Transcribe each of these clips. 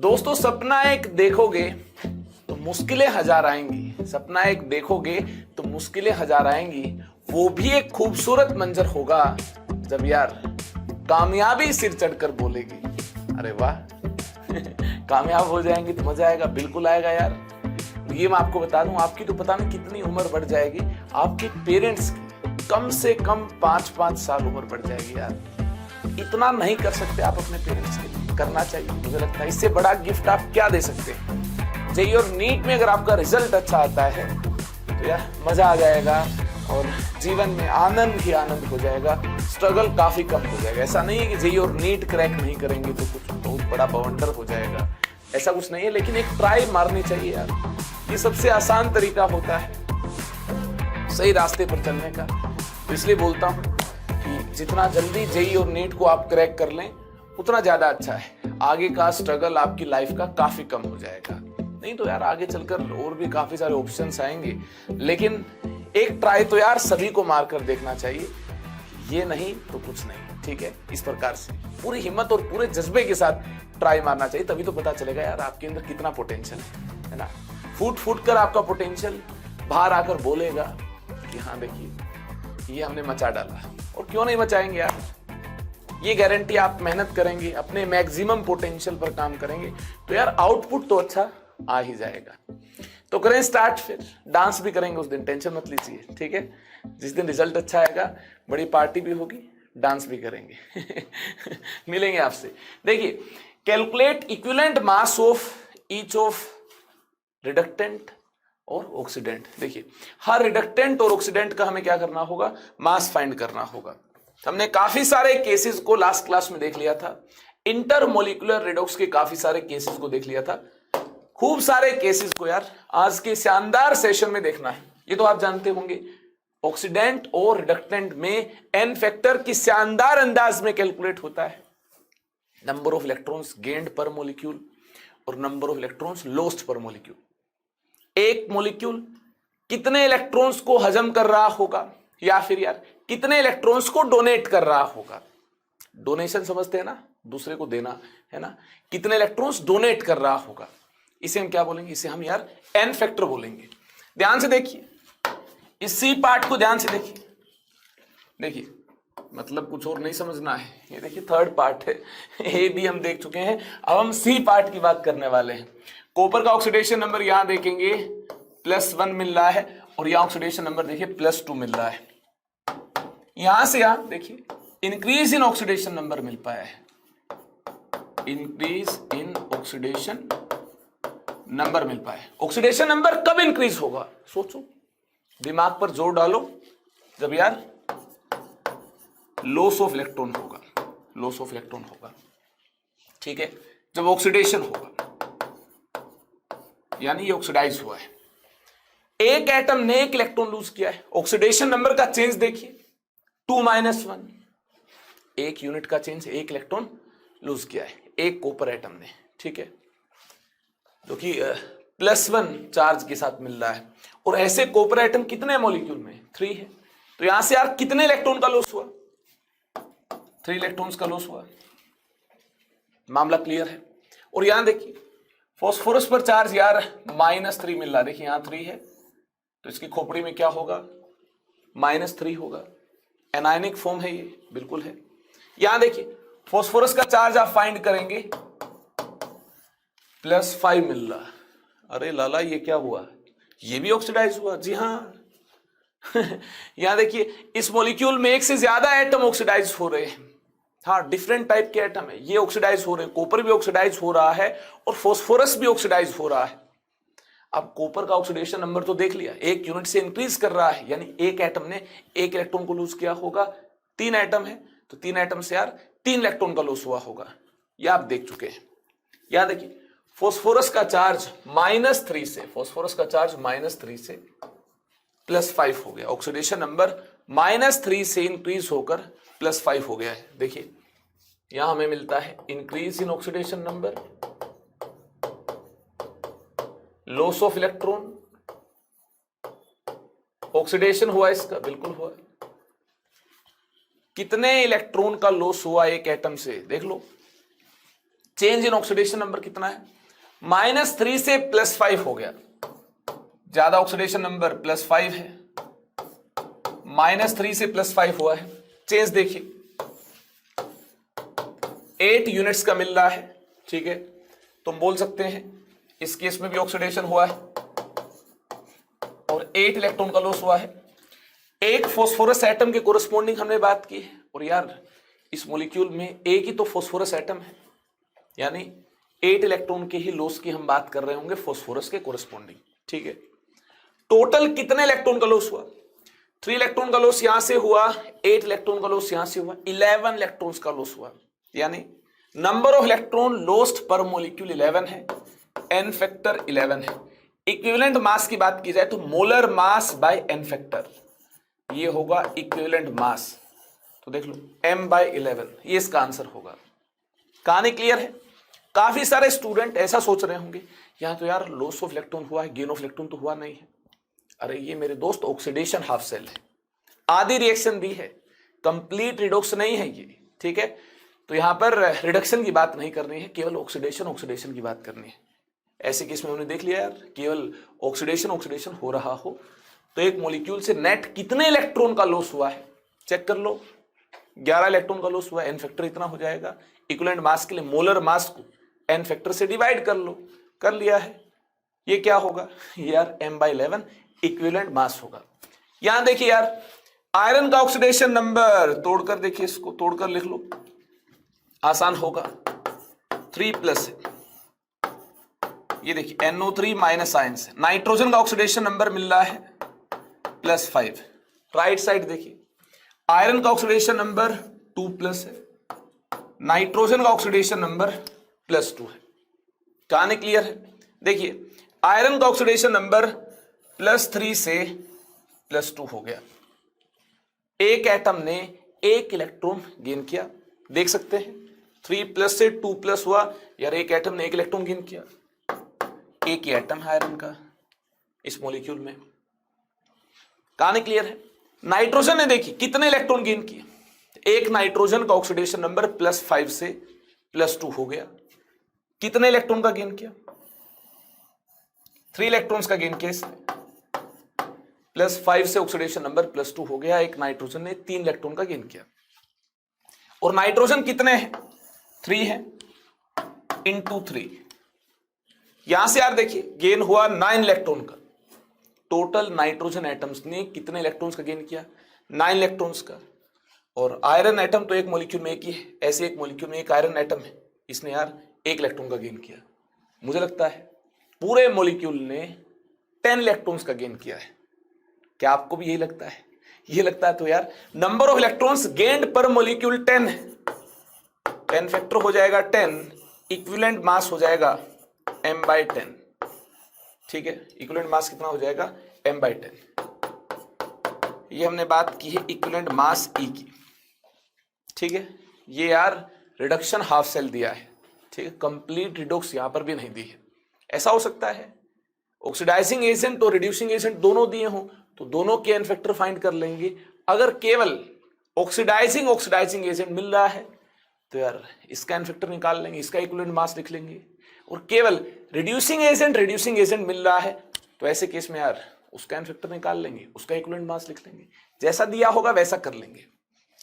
दोस्तों सपना एक देखोगे तो मुश्किलें हजार आएंगी। सपना एक देखोगे तो मुश्किलें हजार आएंगी। वो भी एक खूबसूरत मंजर होगा जब यार कामयाबी सिर चढ़कर बोलेगी। अरे वाह कामयाब हो जाएंगे तो मजा आएगा, बिल्कुल आएगा यार। ये मैं आपको बता दूं, आपकी तो पता नहीं कितनी उम्र बढ़ जाएगी, आपके पेरेंट्स की कम से कम 5-5 साल उम्र बढ़ जाएगी यार। इतना नहीं कर सकते आप अपने पेरेंट्स के लिए, करना चाहिए। मुझे लगता है इससे बड़ा गिफ्ट आप क्या दे सकते हैं। जेईई और नीट में अगर आपका रिजल्ट अच्छा आता है तो यार मजा आ जाएगा और जीवन में आनंद ही आनंद हो जाएगा, स्ट्रगल काफी कम हो जाएगा। ऐसा नहीं है कि जेईई और नीट क्रैक नहीं करेंगे तो कुछ बहुत बड़ा बवंडर हो जाएगा, ऐसा कुछ नहीं है। लेकिन एक ट्राई मारनी चाहिए यार, ये सबसे आसान तरीका होता है सही रास्ते पर चलने का। तो इसलिए बोलता हूँ कि जितना जल्दी जेईई और नीट को आप क्रैक कर लें उतना ज्यादा अच्छा है। आगे का स्ट्रगल आपकी लाइफ का काफी कम हो जाएगा। नहीं तो यार आगे चलकर और भी काफी सारे ऑप्शंस आएंगे, लेकिन एक ट्राई तो यार सभी को मारकर देखना चाहिए। ये नहीं तो कुछ नहीं, ठीक है। इस प्रकार से पूरी हिम्मत और पूरे जज्बे के साथ ट्राई मारना चाहिए, तभी तो पता चलेगा यार आपके अंदर कितना पोटेंशियल है ना। फूट फूट कर आपका पोटेंशियल बाहर आकर बोलेगा कि हाँ देखिए ये हमने मचा डाला। और क्यों नहीं मचाएंगे यार, ये गारंटी। आप मेहनत करेंगे, अपने मैक्सिमम पोटेंशियल पर काम करेंगे तो यार आउटपुट तो अच्छा आ ही जाएगा। तो करें स्टार्ट, फिर डांस भी करेंगे उस दिन, टेंशन मत लीजिए, ठीक है। जिस दिन रिजल्ट अच्छा आएगा बड़ी पार्टी भी होगी, डांस भी करेंगे मिलेंगे आपसे। देखिए, calculate equivalent mass of each of reductant और ऑक्सीडेंट। देखिए, हर रिडक्टेंट और ऑक्सीडेंट का हमें क्या करना होगा, मास फाइंड करना होगा। हमने काफी सारे केसेस को लास्ट क्लास में देख लिया था, इंटरमोलिकुलर रिडॉक्स के काफी सारे केसेस को देख लिया था। खूब सारे केसेस को यार आज के शानदार सेशन में देखना है। ये तो आप जानते होंगे, ऑक्सीडेंट और रिडक्टेंट में एन फैक्टर की शानदार अंदाज में कैलकुलेट होता है। Number of electrons gained per molecule और number of electrons lost per molecule. एक मॉलिक्यूल कितने इलेक्ट्रॉन्स को हजम कर रहा होगा, या फिर यार कितने इलेक्ट्रॉन्स को डोनेट कर रहा होगा। डोनेशन समझते हैं ना, दूसरे को देना, है ना। कितने इलेक्ट्रॉन्स डोनेट कर रहा होगा, इसे हम क्या बोलेंगे, इसे हम यार एन फैक्टर बोलेंगे। ध्यान से देखिए, इस सी पार्ट को ध्यान से देखिए। देखिए मतलब कुछ और नहीं समझना है, ये देखिए थर्ड पार्ट है, ए बी हम देख चुके हैं। अब हम सी पार्ट की बात करने वाले हैं। कॉपर का ऑक्सीडेशन नंबर यहां देखेंगे +1 मिल रहा है और यहां ऑक्सीडेशन नंबर देखिए +2 मिल रहा है। यहां से यहां देखिए इंक्रीज इन ऑक्सीडेशन नंबर मिल पाया है, इंक्रीज इन ऑक्सीडेशन नंबर मिल पाया है। ऑक्सीडेशन नंबर कब इंक्रीज होगा, सोचो, दिमाग पर जोर डालो, जब यार लॉस ऑफ इलेक्ट्रॉन होगा, लॉस ऑफ इलेक्ट्रॉन होगा, ठीक है। जब ऑक्सीडेशन होगा यानी ये ऑक्सीडाइज हुआ है, एक एटम ने एक इलेक्ट्रॉन लूज किया है। ऑक्सीडेशन नंबर का चेंज देखिए 2-1, एक यूनिट का चेंज, एक इलेक्ट्रॉन लूज किया है एक कॉपर एटम ने, ठीक है, जो कि +1 चार्ज के साथ मिल रहा है। और ऐसे कॉपर एटम कितने मॉलिक्यूल में, 3 है। तो यहां से यार कितने इलेक्ट्रॉन का लॉस हुआ, 3 इलेक्ट्रॉन्स का लॉस हुआ। मामला क्लियर है। और यहां देखिए फास्फोरस पर चार्ज यार -3 मिल रहा है। देखिए यहां 3 है तो इसकी खोपड़ी में क्या होगा, -3 होगा। एनायनिक फॉर्म है ये, बिल्कुल है। यहां देखिए फास्फोरस का चार्ज आप फाइंड करेंगे +5 मिल रहा। अरे लाला ये क्या हुआ, ये भी ऑक्सीडाइज हुआ। जी हाँ यहां देखिए इस मॉलिक्यूल में एक से ज्यादा एटम ऑक्सीडाइज हो रहे हैं। हाँ, डिफरेंट टाइप के एटम है, ये ऑक्सीडाइज हो रहे हैं। कॉपर भी ऑक्सीडाइज हो रहा है और फास्फोरस भी ऑक्सीडाइज हो रहा है। अब कॉपर का ऑक्सीडेशन नंबर तो देख लिया, एक यूनिट से इंक्रीज कर रहा है, यानी एक एटम ने एक इलेक्ट्रॉन को लूज किया होगा। 3 एटम है तो 3 एटम से यार 3 इलेक्ट्रॉन का लॉस हुआ होगा, यह आप देख चुके हैं। याद देखिए फास्फोरस का चार्ज -3 से, फास्फोरस का चार्ज -3 से +5 हो गया। ऑक्सीडेशन नंबर -3 से इंक्रीज होकर +5 हो गया है। देखिए यहां हमें मिलता है increase in oxidation number, loss of electron, oxidation हुआ इसका, बिल्कुल हुआ। कितने इलेक्ट्रॉन का लॉस हुआ एक एटम से, देख लो चेंज इन ऑक्सीडेशन नंबर कितना है? -3 से +5 हो गया, ज्यादा ऑक्सीडेशन नंबर +5 है, -3 से +5 हुआ है। चेंज देखिए 8 यूनिट्स का मिल रहा है, ठीक है। तुम बोल सकते हैं इस केस में भी ऑक्सीडेशन हुआ है और 8 इलेक्ट्रॉन का लॉस हुआ है। एक फॉस्फोरस एटम के कोरस्पॉन्डिंग हमने बात की है, और यार इस मॉलिक्यूल में एक ही तो फॉस्फोरस एटम है, यानी 8 इलेक्ट्रॉन के ही लॉस की हम बात कर रहे होंगे फॉस्फोरस के कोरस्पॉन्डिंग, ठीक है। टोटल कितने इलेक्ट्रॉन का लॉस हुआ? 3 इलेक्ट्रॉन का लॉस यहां से हुआ, 8 इलेक्ट्रॉन का लॉस यहां से हुआ, 11 इलेक्ट्रॉन्स का लॉस हुआ, यानी number of electron lost per molecule 11 है, एन फैक्टर 11 है। इक्विवेलेंट मास की बात की जाए तो molar mass by n factor, ये होगा इक्विवेलेंट मास, तो देख लो m/11, ये इसका आंसर होगा। कहानी क्लियर है? काफी सारे स्टूडेंट ऐसा सोच रहे होंगे यहां तो यार लॉस ऑफ इलेक्ट्रॉन हुआ है, गेन ऑफ इलेक्ट्रॉन तो हुआ नहीं है। अरे ये मेरे दोस्त ऑक्सीडेशन हाफ सेल है, आधी रिएक्शन दी है, कंप्लीट रिडॉक्स नहीं है ये, ठीक है। तो यहां पर रिडक्शन की बात नहीं करनी है, केवल ऑक्सीडेशन की बात करनी है। ऐसे केस में हमने देख लिया यार, केवल ऑक्सीडेशन हो रहा हो तो एक मॉलिक्यूल से नेट कितने इलेक्ट्रॉन का लॉस हुआ है चेक कर लो। 11 इलेक्ट्रॉन का लॉस हुआ, एन फैक्टर इतना हो जाएगा। इक्विवेलेंट मास के लिए मोलर मास को एन फैक्टर से डिवाइड कर लो, कर लिया है। ये क्या होगा यार? m/11 इक्विवेलेंट मास होगा। यहां देखिए यार, आयरन का ऑक्सीडेशन नंबर तोड़कर देखिए, इसको तोड़कर लिख लो, आसान होगा। 3+ है, ये देखिए NO3 माइनस आयन से। नाइट्रोजन का ऑक्सीडेशन नंबर मिल रहा है +5। राइट साइड देखिए, आयरन का ऑक्सीडेशन नंबर 2+ है, नाइट्रोजन का ऑक्सीडेशन नंबर +2 है। कहानी क्लियर है? देखिए आयरन का ऑक्सीडेशन नंबर +3 से +2 हो गया, एक एटम ने 1 इलेक्ट्रॉन गेन किया, देख सकते हैं 3+ से 2+ हुआ यार, एक एटम ने 1 इलेक्ट्रॉन गेन किया। एक ही एटम है आयरन का इस मॉलिक्यूल में। कहानी क्लियर है? नाइट्रोजन ने देखिए कितने इलेक्ट्रॉन गेन किए, एक नाइट्रोजन का ऑक्सीडेशन नंबर +5 से +2 हो गया। कितने इलेक्ट्रॉन का गेन किया? 3 इलेक्ट्रॉन्स का गेन किया इसने, +5 से ऑक्सीडेशन नंबर +2 हो गया। एक नाइट्रोजन ने 3 इलेक्ट्रॉन का गेन किया। और नाइट्रोजन कितने हैं? 3 है, × 3। यहां से यार देखिए गेन हुआ 9 इलेक्ट्रॉन का। टोटल नाइट्रोजन एटम्स ने कितने इलेक्ट्रॉन्स का गेन किया? 9 इलेक्ट्रॉन्स का। और आयरन एटम तो एक मॉलिक्यूल में एक ही है, ऐसे एक मॉलिक्यूल में एक आयरन एटम है, इसने यार 1 इलेक्ट्रॉन का गेन किया। मुझे लगता है पूरे मॉलिक्यूल ने 10 इलेक्ट्रॉन्स का गेन किया है। क्या आपको भी यही लगता है? ये लगता है तो यार number of electrons gained per molecule 10 है, 10 फैक्टर हो जाएगा 10, इक्विवेलेंट मास हो जाएगा m/10, ठीक है। इक्विवेलेंट मास कितना हो जाएगा? m/10। ये हमने बात की है इक्विवेलेंट मास E की, ठीक है। ये यार रिडक्शन हाफ सेल दिया है, ठीक है, कंप्लीट रिडॉक्स यहां पर भी नहीं दी है। ऐसा हो सकता है ऑक्सीडाइजिंग एजेंट और रिड्यूसिंग एजेंट दोनों दिए हों तो दोनों के एन फैक्टर फाइंड कर लेंगे। अगर केवल ऑक्सीडाइजिंग एजेंट मिल रहा है तो यार इसका एन फैक्टर निकाल लेंगे, इसका इक्विवेलेंट मास लिख लेंगे। और केवल रिड्यूसिंग एजेंट मिल रहा है तो ऐसे केस में यार उसका एन फैक्टर निकाल लेंगे, उसका इक्विवेलेंट मास लिख लेंगे। जैसा दिया होगा वैसा कर लेंगे,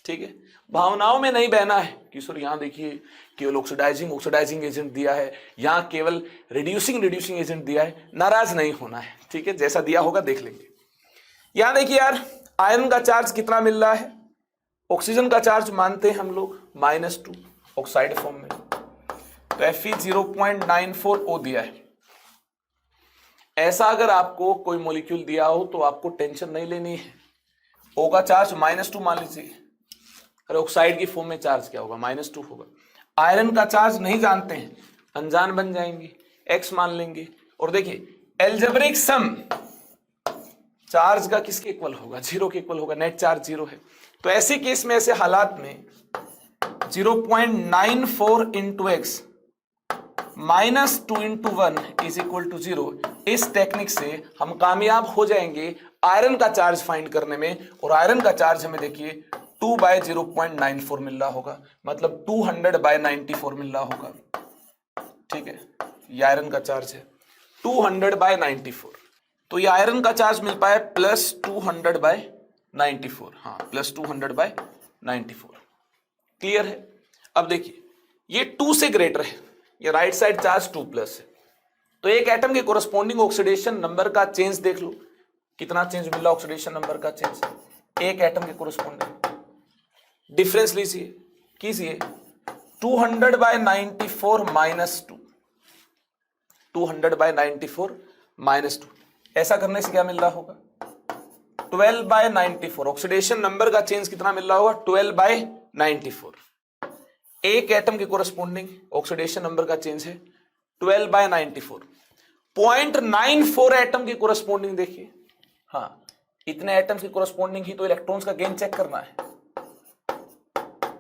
ठीक है। भावनाओं में नहीं बहना है कि सर यहां देखिए केवल ऑक्सीडाइजिंग एजेंट दिया है, यहां केवल रिड्यूसिंग एजेंट दिया है। नाराज नहीं होना है, ठीक है, जैसा दिया होगा देख लेंगे। यहां देखिए यार आयरन का चार्ज कितना मिल रहा है, ऑक्सीजन का चार्ज मानते हैं हम लोग -2 ऑक्साइड फॉर्म में, तो Fe 0.94O दिया है। ऐसा अगर आपको कोई मॉलिक्यूल दिया हो तो आपको टेंशन नहीं लेनी है। O का चार्ज -2 मान लीजिए, अरे ऑक्साइड की फॉर्म में चार्ज क्या होगा? -2 होगा। आयरन का चार्ज नहीं जानते हैं, अनजान बन जाएंगे, X मान लेंगे। और देखिए एल्जेब्रिक सम चार्ज का किसके इक्वल होगा? 0 के इक्वल होगा, नेट चार्ज 0 है। तो ऐसे केस में, ऐसे हालात में 0.94 × x -2 × 1 = 0, इस टेक्निक से हम कामयाब हो जाएंगे आयरन का चार्ज फाइंड करने में। और आयरन का चार्ज हमें देखिए 2/0.94 मिल रहा होगा, मतलब 200/94 मिल रहा होगा। ठीक है, ये आयरन का चार्ज है 200/94। तो ये आयरन का चार्ज मिल पाया +200/94। हाँ, +200/94। क्लियर है? अब देखिए ये 2 से ग्रेटर है, ये राइट साइड चार्ज 2+ है, तो एक एटम के कोरस्पॉन्डिंग ऑक्सीडेशन नंबर का चेंज देख लो, कितना चेंज मिल रहा ऑक्सीडेशन नंबर का चेंज एक एटम के कोरस्पॉन्डिंग। डिफरेंस कीजिए 200/94 -2, 200/94 -2, ऐसा करने से क्या मिल रहा होगा 12/94। ऑक्सीडेशन नंबर का चेंज कितना मिल रहा होगा 12/94। एक एटम के कोरस्पॉन्डिंग ऑक्सीडेशन नंबर का चेंज है 12/94। 0.94 एटम की कोरस्पॉन्डिंग देखिए, हाँ इतने एटम की कोरस्पॉन्डिंग ही तो इलेक्ट्रॉन्स का गेन चेक करना है,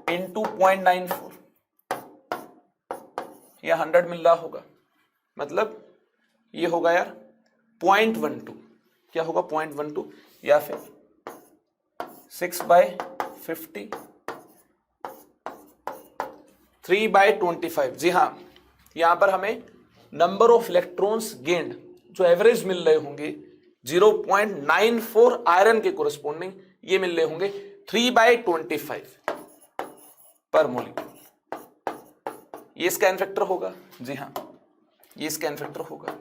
इनटू 0.94 या 100 मिल रहा होगा, मतलब ये होगा यार 0.12। क्या होगा 0.12 या फिर 6/50 3/25। जी हाँ, यहां पर हमें नंबर ऑफ इलेक्ट्रॉन्स गेन्ड जो एवरेज मिल रहे होंगे 0.94 आयरन के कोरस्पॉन्डिंग, ये मिल रहे होंगे 3/25 पर मोलिक्यूल। ये इसका एन फैक्टर होगा। जी हाँ, ये इसका एन फैक्टर होगा।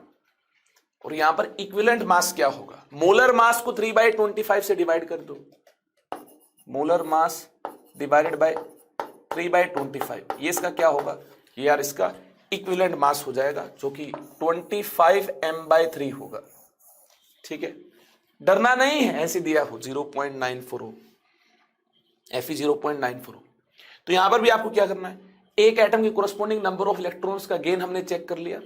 और यहां पर इक्विवेलेंट मास क्या होगा, मोलर मास को 3/25 से डिवाइड कर दो, मोलर मास डिवाइडेड बाय 3/25, ये इसका क्या होगा, ये यार इसका इक्विवेलेंट मास हो जाएगा, जो कि 25 m/3 होगा। ठीक है, डरना नहीं है, ऐसे दिया हो 0.94 हो, Fe 0.94 हो। तो यहां पर भी आपको क्या करना है, एक एटम के कोरस्पॉन्डिंग नंबर ऑफ इलेक्ट्रॉन्स का गेन हमने चेक कर लिया।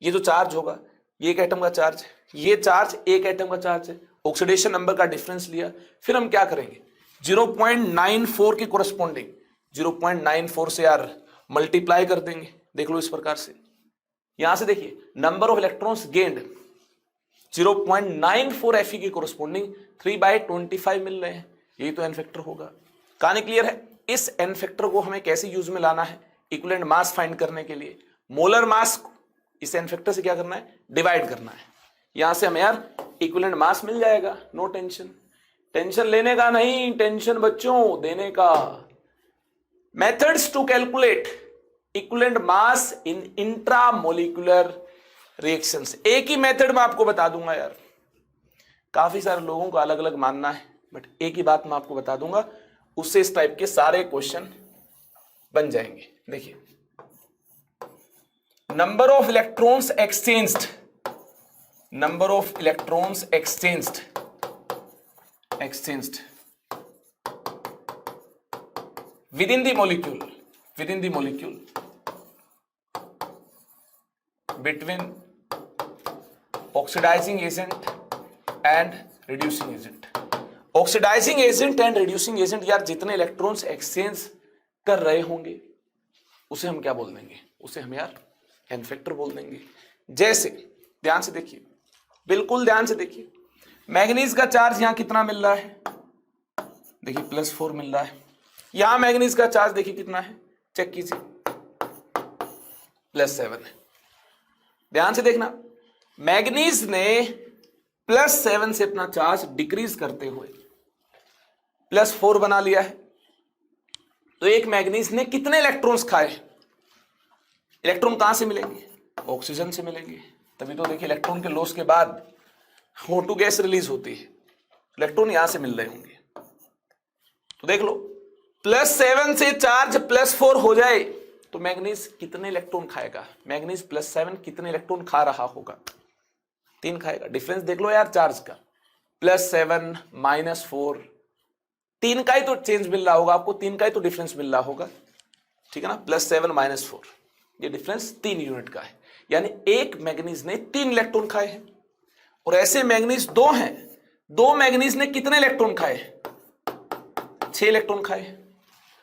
ये जो चार्ज होगा ये एक एटम का चार्ज है, ये चार्ज एक एटम का चार्ज है, ऑक्सीडेशन नंबर का डिफरेंस लिया। फिर हम क्या करेंगे 0.94 के कोरस्पॉन्डिंग 0.94 से यार मल्टीप्लाई कर देंगे। देख लो इस प्रकार से, यहां से देखिए number of electrons gained 0.94 Fe के कोरस्पॉन्डिंग 3/25 मिल रहे हैं, यही तो एन फैक्टर होगा। कहानी क्लियर है? इस एन फैक्टर को हमें कैसे यूज में लाना है, इक्विवेलेंट मास फाइंड करने के लिए मोलर मास को इस एन फैक्टर से क्या करना है, डिवाइड करना है। यहां से हमें यार इक्विवेलेंट मास मिल जाएगा, नो टेंशन। टेंशन लेने का नहीं, टेंशन बच्चों देने का। Methods to calculate equivalent mass in intramolecular reactions, एक ही मेथड में आपको बता दूंगा यार। काफी सारे लोगों का अलग अलग मानना है, बट एक ही बात मैं आपको बता दूंगा, उससे इस टाइप के सारे क्वेश्चन बन जाएंगे। देखिए number of electrons exchanged, number of electrons exchanged within the molecule between oxidizing agent and reducing agent। Oxidizing agent and reducing agent, यार जितने इलेक्ट्रॉन्स एक्सचेंज कर रहे होंगे उसे हम क्या बोल देंगे, उसे हम यार एन फैक्टर बोल देंगे। जैसे ध्यान से देखिए, बिल्कुल ध्यान से देखिए, मैग्नीज का चार्ज यहां कितना मिल रहा है, देखिए +4 मिल रहा है। यहां मैग्नीज का चार्ज देखिए कितना है, चेक कीजिए +7 है। ध्यान से देखना, मैग्नीज ने +7 से अपना चार्ज डिक्रीज करते हुए +4 बना लिया है। तो एक मैग्नीज ने कितने इलेक्ट्रॉन्स खाए, इलेक्ट्रॉन कहां से मिलेंगे, ऑक्सीजन से मिलेंगे। तभी तो देखिए इलेक्ट्रॉन के लॉस के बाद O2 गैस रिलीज होती है, इलेक्ट्रॉन यहां से मिल रहे होंगे। तो देख लो +7 से चार्ज +4 हो जाए तो मैग्नीज कितने इलेक्ट्रॉन खाएगा, मैग्नीज +7 कितने इलेक्ट्रॉन खा रहा होगा, 3 खाएगा। डिफरेंस देख लो यार चार्ज का, +7 -4, 3 का ही तो चेंज मिल रहा होगा आपको, 3 का ही तो डिफरेंस मिल रहा होगा। ठीक है ना, +7 -4, ये डिफरेंस 3 यूनिट का है। यानी एक मैग्नीज ने 3 इलेक्ट्रॉन खाए हैं। और ऐसे मैग्नीज 2 हैं, 2 मैग्नीज ने कितने इलेक्ट्रॉन खाए, 6 इलेक्ट्रॉन खाए।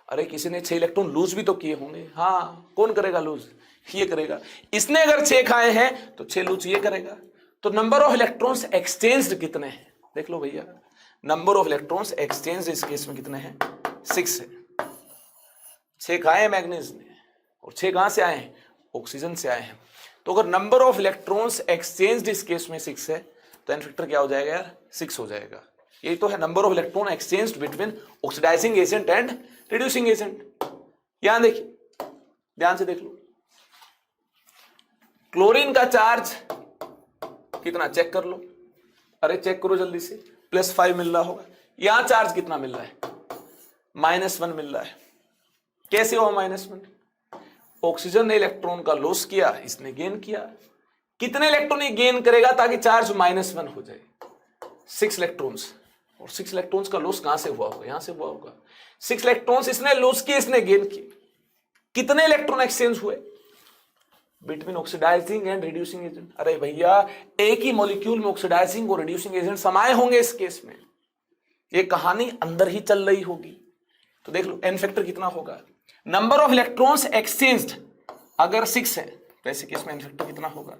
अरे किसी ने 6 इलेक्ट्रॉन लूज भी तो किए होंगे, हाँ कौन करेगा लूज, ये करेगा। इसने अगर 6 खाए हैं तो 6 लूज ये करेगा। तो नंबर ऑफ इलेक्ट्रॉन्स एक्सचेंज्ड कितने हैं, देख लो भैया, नंबर ऑफ इलेक्ट्रॉन्स एक्सचेंज इस केस में कितने हैं, 6 है। 6 खाए हैं मैग्नीज ने, और 6 कहां से आए हैं, ऑक्सीजन से आए हैं। तो अगर नंबर ऑफ इलेक्ट्रॉन्स एक्सचेंज्ड इस केस में 6 है तो एन फैक्टर क्या हो जाएगा यार, 6 हो जाएगा। यही तो है number of electron exchanged between oxidizing agent and reducing agent. यहां देखिए, ध्यान से देख लो, क्लोरीन का चार्ज कितना चेक कर लो, अरे चेक करो जल्दी से, +5 मिल रहा होगा। यहां चार्ज कितना मिल रहा है, -1 मिल रहा है। कैसे हुआ -1? ऑक्सीजन ने इलेक्ट्रॉन का लॉस किया, इसने गेन किया। कितने इलेक्ट्रॉन ये गेन करेगा ताकि चार्ज -1 हो जाए? 6 इलेक्ट्रॉन्स। और 6 इलेक्ट्रॉन्स का लॉस कहां से हुआ होगा, यहां से हुआ होगा। 6 इलेक्ट्रॉन्स इसने लॉस किए, इसने गेन किए। कितने इलेक्ट्रॉन एक्सचेंज हुए between oxidizing and reducing agent? अरे भैया, एक ही मॉलिक्यूल में ऑक्सीडाइजिंग और रिड्यूसिंग एजेंट समाये होंगे इस केस में। ये कहानी अंदर ही चल रही होगी। तो देख लो एन फैक्टर कितना होगा। नंबर ऑफ इलेक्ट्रॉन्स एक्सचेंज्ड अगर 6 है तो ऐसे केस में एन फैक्टर कितना होगा,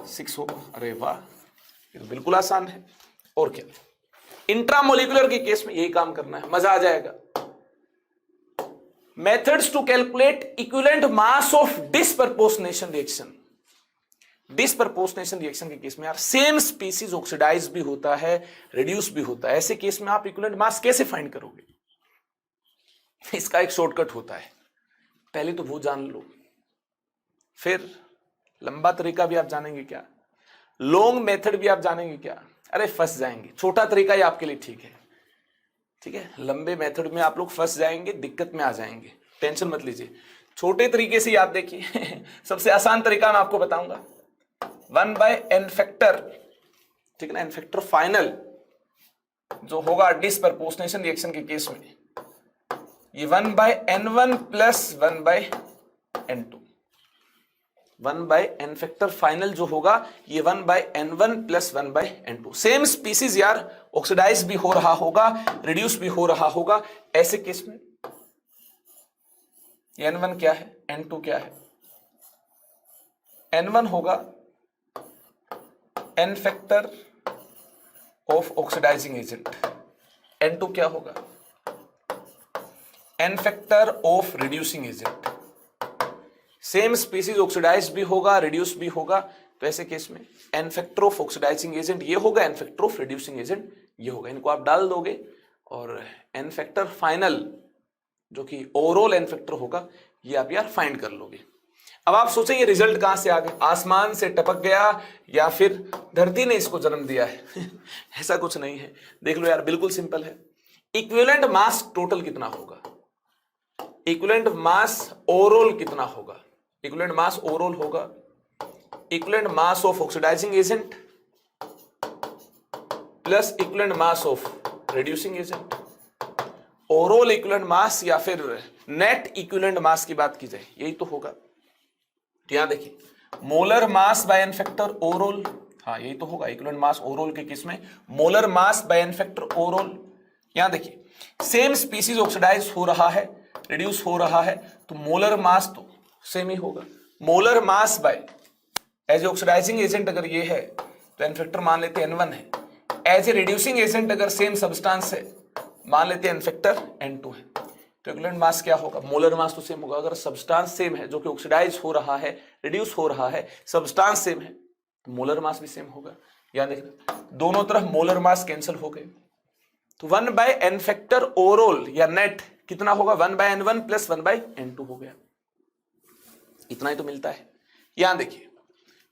6 होगा। अरे वाह, ये तो बिल्कुल आसान है। और क्या, इंट्रामोलिकुलर के केस में यही काम करना है, मजा आ जाएगा। Methods to calculate equivalent mass of disproportionation reaction. Disproportionation reaction के केस में यार सेम स्पीसीज ऑक्सीडाइज भी होता है, रिड्यूस भी होता है। ऐसे केस में आप इक्विवेलेंट मास कैसे फाइंड करोगे? इसका एक शॉर्टकट होता है, पहले तो वो जान लो, फिर लंबा तरीका भी आप जानेंगे क्या, लॉन्ग मेथड भी आप जानेंगे क्या? अरे फंस जाएंगे। छोटा तरीका ही आपके लिए ठीक है, ठीक है। लंबे मेथड में आप लोग फंस जाएंगे, दिक्कत में आ जाएंगे, टेंशन मत लीजिए। छोटे तरीके से याद देखिए सबसे आसान तरीका मैं आपको बताऊंगा, 1/n फैक्टर, ठीक है ना। एन फैक्टर फाइनल जो होगा डिस्प्रपोर्शनेशन रिएक्शन के केस में, ये 1/n1 plus 1/n2। 1/n factor final जो होगा ये 1/n1 plus 1/n2। Same species यार, ऑक्सीडाइज भी हो रहा होगा, रिड्यूस भी हो रहा होगा। ऐसे केस में n1 क्या है, n2 क्या है? n1 होगा n factor of oxidizing agent, n2 क्या होगा, n factor of reducing agent. Same species oxidize भी होगा, रिड्यूस भी होगा, तो ऐसे केस में n factor of oxidizing agent ये होगा, n factor of reducing agent ये होगा। इनको आप डाल दोगे और n फैक्टर फाइनल जो कि ओवरऑल n फैक्टर होगा ये आप यार फाइंड कर लोगे। अब आप सोचें ये रिजल्ट कहां से आ गया, आसमान से टपक गया या फिर धरती ने इसको जन्म दिया है ऐसा कुछ नहीं है। देख लो यार, बिल्कुल सिंपल है। इक्विवेलेंट मास टोटल कितना होगा, इक्विवेलेंट मास ओवरऑल कितना होगा, इक्विवेलेंट मास ओवरऑल होगा equivalent mass of oxidizing agent plus equivalent mass of reducing agent. Overall equivalent mass या फिर नेट इक्विवेलेंट मास की बात की जाए, यही तो होगा। यहां देखिए, molar mass by n factor overall, हाँ यही तो होगा इक्विवेलेंट मास ओवरऑल के केस में, molar mass by n factor overall. यहां देखिए, सेम स्पीसीज ऑक्सीडाइज हो रहा है, रिड्यूस हो रहा है, तो मोलर मास तो सेम ही होगा। Molar mass by as a oxidizing agent अगर ये है तो एन फैक्टर मान लेते हैं n1 है, एज ए रिड्यूसिंग एजेंट अगर सेम सब्सटेंस है मान लेते हैं एन फैक्टर n2 है। तो इक्विवेलेंट मास क्या होगा, मोलर मास तो सेम होगा। अगर सब्सटेंस सेम है, जो कि ऑक्सीडाइज हो रहा है, रिड्यूस हो रहा है, सब्सटेंस सेम है, तो मोलर मास भी सेम होगा। याद देखना, दोनों तरफ मोलर मास कैंसिल हो गए, तो 1/n फैक्टर ओवरऑल या नेट कितना होगा, 1/n1 प्लस 1/n2 हो गया। इतना ही तो मिलता है। यहां देखिए,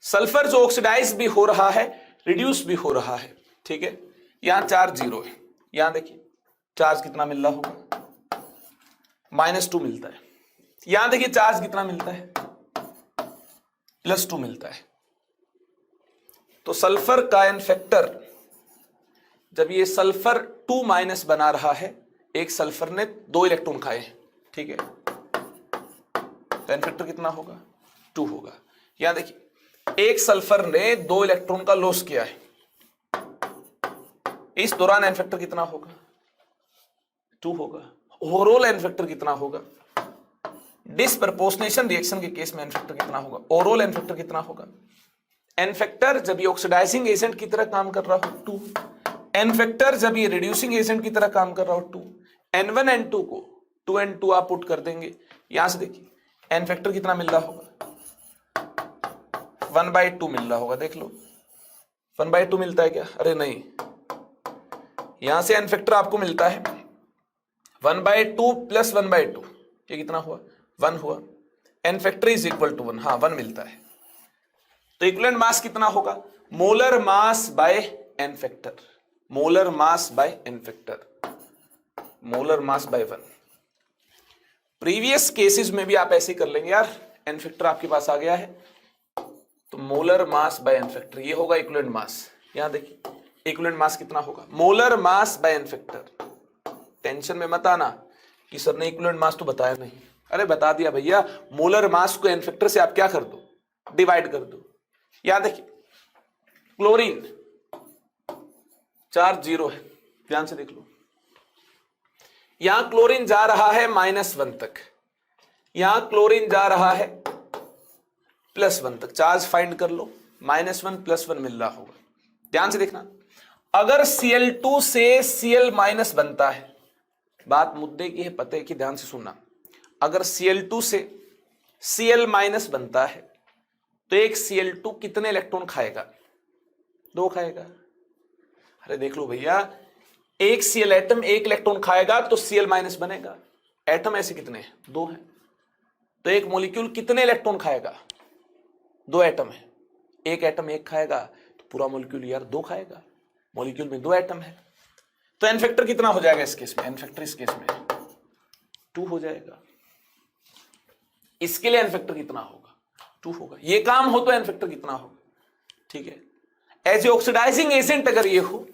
सल्फर जो ऑक्सीडाइज भी हो रहा है, रिड्यूस भी हो रहा है, ठीक है। यहां चार्ज 0 है, यहां देखिए चार्ज कितना मिल रहा होगा, -2 मिलता है। यहां देखिए चार्ज कितना मिलता है, +2 मिलता है। तो सल्फर का एन फैक्टर, जब ये सल्फर 2- बना रहा है, एक सल्फर ने 2 इलेक्ट्रॉन खाए हैं, ठीक है, तो एन फैक्टर कितना होगा, 2 होगा। यहां देखिए, एक सल्फर ने 2 इलेक्ट्रॉन का लॉस किया है, इस दौरान एन फैक्टर कितना होगा, 2 होगा। ओवरऑल एन फैक्टर कितना होगा, डिस्प्रपोर्शनेशन रिएक्शन के केस में एन फैक्टर कितना होगा, ओवरऑल एन फैक्टर कितना होगा। एन फैक्टर जब ये ऑक्सीडाइजिंग एजेंट की तरह काम कर रहा हो 2, एन फैक्टर जब ये रिड्यूसिंग एजेंट की तरह काम कर रहा हो 2, n1 n2 को 2 n2 आप पुट कर देंगे। यहां से देखिए एन फैक्टर कितना मिल रहा होगा, 1/2 मिल रहा होगा, देख लो 1/2 मिलता है क्या? अरे नहीं, यहां से एन फैक्टर आपको मिलता है 1/2 प्लस 1/2, ये कितना हुआ? 1 हुआ। N factor is equal to 1, हाँ 1 मिलता है। तो इक्विवेलेंट मास कितना होगा? Molar mass by n factor, molar mass by n factor, molar mass by 1। Previous cases में भी आप ऐसे कर लेंगे यार, एन फैक्टर आपके पास आ गया है तो molar mass by n factor, ये होगा इक्विवेलेंट मास। यहां देखिए इक्विवेलेंट मास कितना होगा? Molar mass by n factor. Tension में मत आना कि सर ने इक्विवेलेंट मास तो बताया नहीं, अरे बता दिया भैया। मोलर मास को एन फैक्टर से आप क्या कर दो? डिवाइड कर दो। यहां देखिए क्लोरीन चार्ज 0 है, ध्यान से देख लो। यहां क्लोरीन जा रहा है -1 तक, यहां क्लोरीन जा रहा है +1 तक। चार्ज फाइंड कर लो, -1 +1 मिल रहा होगा। ध्यान से देखना, अगर Cl2 से Cl- बनता है, बात मुद्दे की है, पते की, ध्यान से सुनना। अगर Cl2 से Cl- बनता है तो एक Cl2 कितने इलेक्ट्रॉन खाएगा? 2 खाएगा। अरे देख लो भैया, एक Cl एटम 1 इलेक्ट्रॉन खाएगा तो Cl- बनेगा। एटम ऐसे कितने हैं? 2 हैं। तो एक मॉलिक्यूल कितने इलेक्ट्रॉन खाएगा? 2 एटम है, एक एटम 1 खाएगा तो पूरा मॉलिक्यूल यार 2 खाएगा। मॉलिक्यूल में 2 एटम है, तो एन फैक्टर कितना हो जाएगा इस केस में? एन फैक्टर इस केस में 2 हो जाएगा। इसके लिए एन फैक्टर कितना होगा? 2 होगा। ये काम हो तो एन फैक्टर कितना होगा? ठीक है, एज ए ऑक्सीडाइजिंग एजेंट अगर ये हो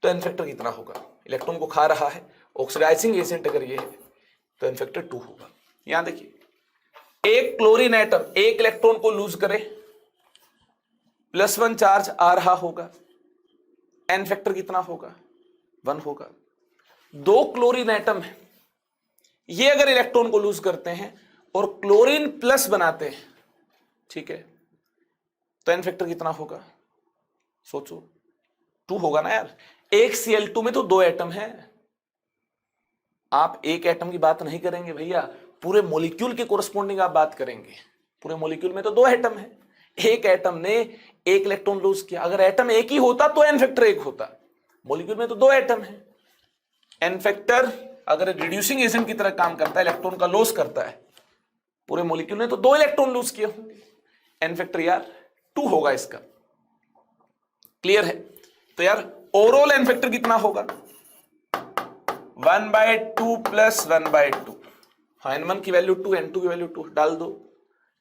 तो एन फैक्टर कितना होगा? इलेक्ट्रॉन को खा रहा है, ऑक्सीडाइजिंग एजेंट अगर ये है तो एन फैक्टर 2 होगा। यहां देखिए, एक क्लोरीन एटम 1 इलेक्ट्रॉन को लूज करे, +1 चार्ज आ रहा होगा, एन फैक्टर कितना होगा? 1 होगा। 2 क्लोरीन एटम है, ये अगर इलेक्ट्रॉन को लूज करते हैं और क्लोरीन प्लस बनाते हैं, ठीक है, तो एन फैक्टर कितना होगा? सोचो, 2 होगा ना यार। एक Cl2 में तो 2 एटम है, आप एक एटम की बात नहीं करेंगे भैया, पूरे मॉलिक्यूल के कोरस्पॉन्डिंग आप बात करेंगे। पूरे मॉलिक्यूल में तो 2 एटम है, एक एटम ने 1 इलेक्ट्रॉन लूज किया। अगर एटम एक ही होता तो एन फैक्टर 1 होता, मॉलिक्यूल में तो 2 एटम है। एन फैक्टर अगर रिड्यूसिंग एजेंट की तरह काम करता है, इलेक्ट्रॉन का लॉस करता है, पूरे मॉलिक्यूल ने तो 2 इलेक्ट्रॉन लूज किए होंगे। एन फैक्टर यार 2 होगा इसका। क्लियर है? तो यार ओवरऑल एन फैक्टर कितना होगा? 1/2 प्लस 1/2। हाँ, N1 की वैल्यू 2, N2 की वैल्यू 2 डाल दो।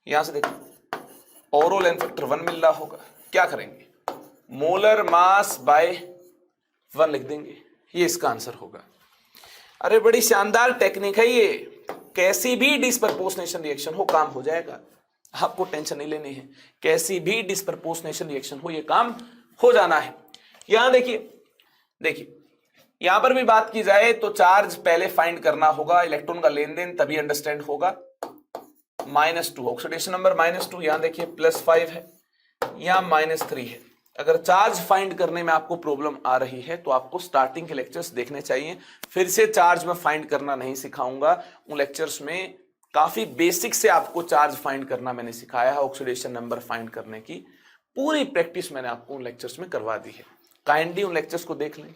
यहां से देखो ओवरऑल एन फैक्टर 1 मिल रहा होगा। क्या करेंगे? मोलर मास बाय 1 लिख देंगे, ये इसका आंसर होगा। अरे बड़ी शानदार टेक्निक है ये, कैसी भी डिस्प्रपोर्शनेशन रिएक्शन हो काम हो जाएगा, आपको टेंशन नहीं लेनी है। कैसी भी डिस्प्रपोर्शनेशन रिएक्शन हो, ये काम हो जाना है। यहां देखिए यहां पर भी बात की जाए तो चार्ज पहले फाइंड करना होगा, इलेक्ट्रॉन का लेन देन, तभी अंडरस्टैंड होगा। -2 ऑक्सीडेशन नंबर -2, यहां देखिए +5 है, यहां -3 है। अगर चार्ज फाइंड करने में आपको प्रॉब्लम आ रही है तो आपको स्टार्टिंग के लेक्चर्स देखने चाहिए। फिर से चार्ज में फाइंड करना नहीं सिखाऊंगा, उन लेक्चर्स में काफी बेसिक से आपको चार्ज फाइंड करना मैंने सिखाया है। ऑक्सीडेशन नंबर फाइंड करने की पूरी प्रैक्टिस मैंने आपको उन लेक्चर्स में करवा दी है। काइंडली उन लेक्चर्स को देख लें,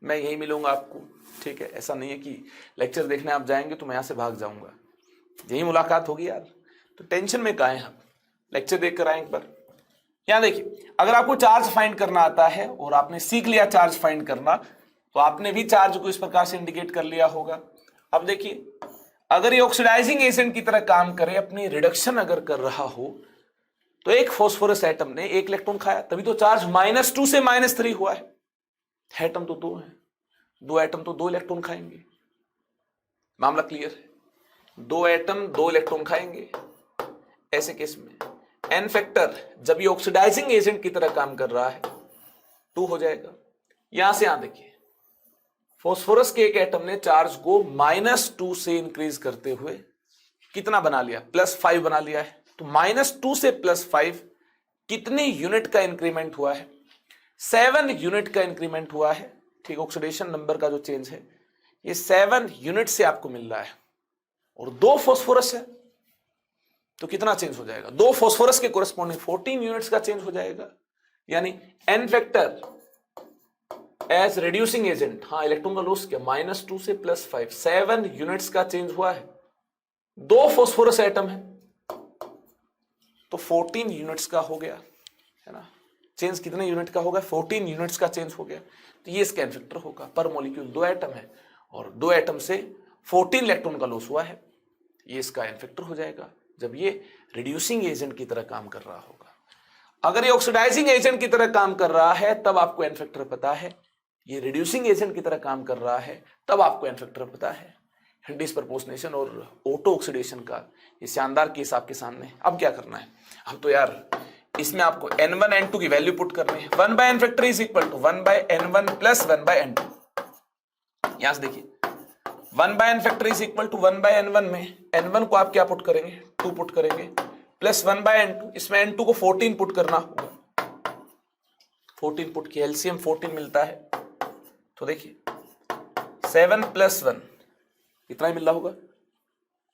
मैं यही मिलूंगा आपको, ठीक है। ऐसा नहीं है कि लेक्चर देखने आप जाएंगे तो मैं यहां से भाग जाऊंगा, यही मुलाकात होगी यार। तो टेंशन में काहे हम, लेक्चर देख कर आए एक बार। यहां देखिए, अगर आपको चार्ज फाइंड करना आता है और आपने सीख लिया चार्ज फाइंड करना, तो आपने भी चार्ज को इस प्रकार से इंडिकेट कर लिया होगा। अब देखिए, अगर ये ऑक्सीडाइजिंग एजेंट की तरह काम करे, अपनी रिडक्शन अगर कर रहा हो, तो एक फास्फोरस एटम ने 1 इलेक्ट्रॉन खाया, तभी तो चार्ज -2 से -3 हुआ है। एटम तो 2 है, 2 एटम तो 2 इलेक्ट्रॉन खाएंगे। मामला क्लियर है? 2 एटम 2 इलेक्ट्रॉन खाएंगे। ऐसे केस में एन फैक्टर जब ये ऑक्सीडाइजिंग एजेंट की तरह काम कर रहा है 2 हो जाएगा। यहां से यहां देखिए, फास्फोरस के एक एटम ने चार्ज को -2 से इंक्रीज करते हुए कितना बना लिया? +5 बना लिया है। तो -2 से +5 कितने यूनिट का इंक्रीमेंट हुआ है? 7 यूनिट का इंक्रीमेंट हुआ है। ठीक, ऑक्सीडेशन नंबर का जो चेंज है ये 7 यूनिट से आपको मिल रहा है, और 2 फास्फोरस है तो कितना चेंज हो जाएगा? 2 फास्फोरस के कोरेस्पॉन्डिंग 14 यूनिट्स का चेंज हो जाएगा। यानी n factor as reducing agent, हाँ इलेक्ट्रॉन का लॉस क्या, -2 से +5, 7 यूनिट्स का चेंज हुआ है। 2 फास्फोरस एटम है तो 14 यूनिट्स का हो गया, है ना। चेंज कितने यूनिट का होगा? 14 यूनिट्स का चेंज हो गया। तो ये इसका फैक्टर होगा। पर मॉलिक्यूल 2 एटम है और 2 एटम से 14 इलेक्ट्रॉन का लॉस हुआ है, ये इसका फैक्टर हो जाएगा जब ये रिड्यूसिंग एजेंट की तरह काम कर रहा होगा। अगर ये ऑक्सीडाइजिंग एजेंट की तरह काम कर रहा है तब आपको एन फैक्टर पता है, ये रिड्यूसिंग एजेंट की तरह काम कर रहा है तब आपको एन फैक्टर पता है। डिस्प्रपोर्शनेशन और ऑटो ऑक्सीडेशन का ये शानदार केस आपके सामने। अब क्या करना है? अब तो यार इसमें आपको n1 n2 की वैल्यू पुट करनी है। 1/n factor is equal to 1/n1 plus 1/n2। यहां से देखिए 1/n factor is equal to 1/n1 में n1 को आप क्या पुट करेंगे? 2 पुट करेंगे, प्लस 1/n2, इसमें n2 को 14 पुट करना होगा। 14 पुट किया, एलसीएम 14 मिलता है। तो देखिए 7 + 1 कितना ही मिल रहा होगा?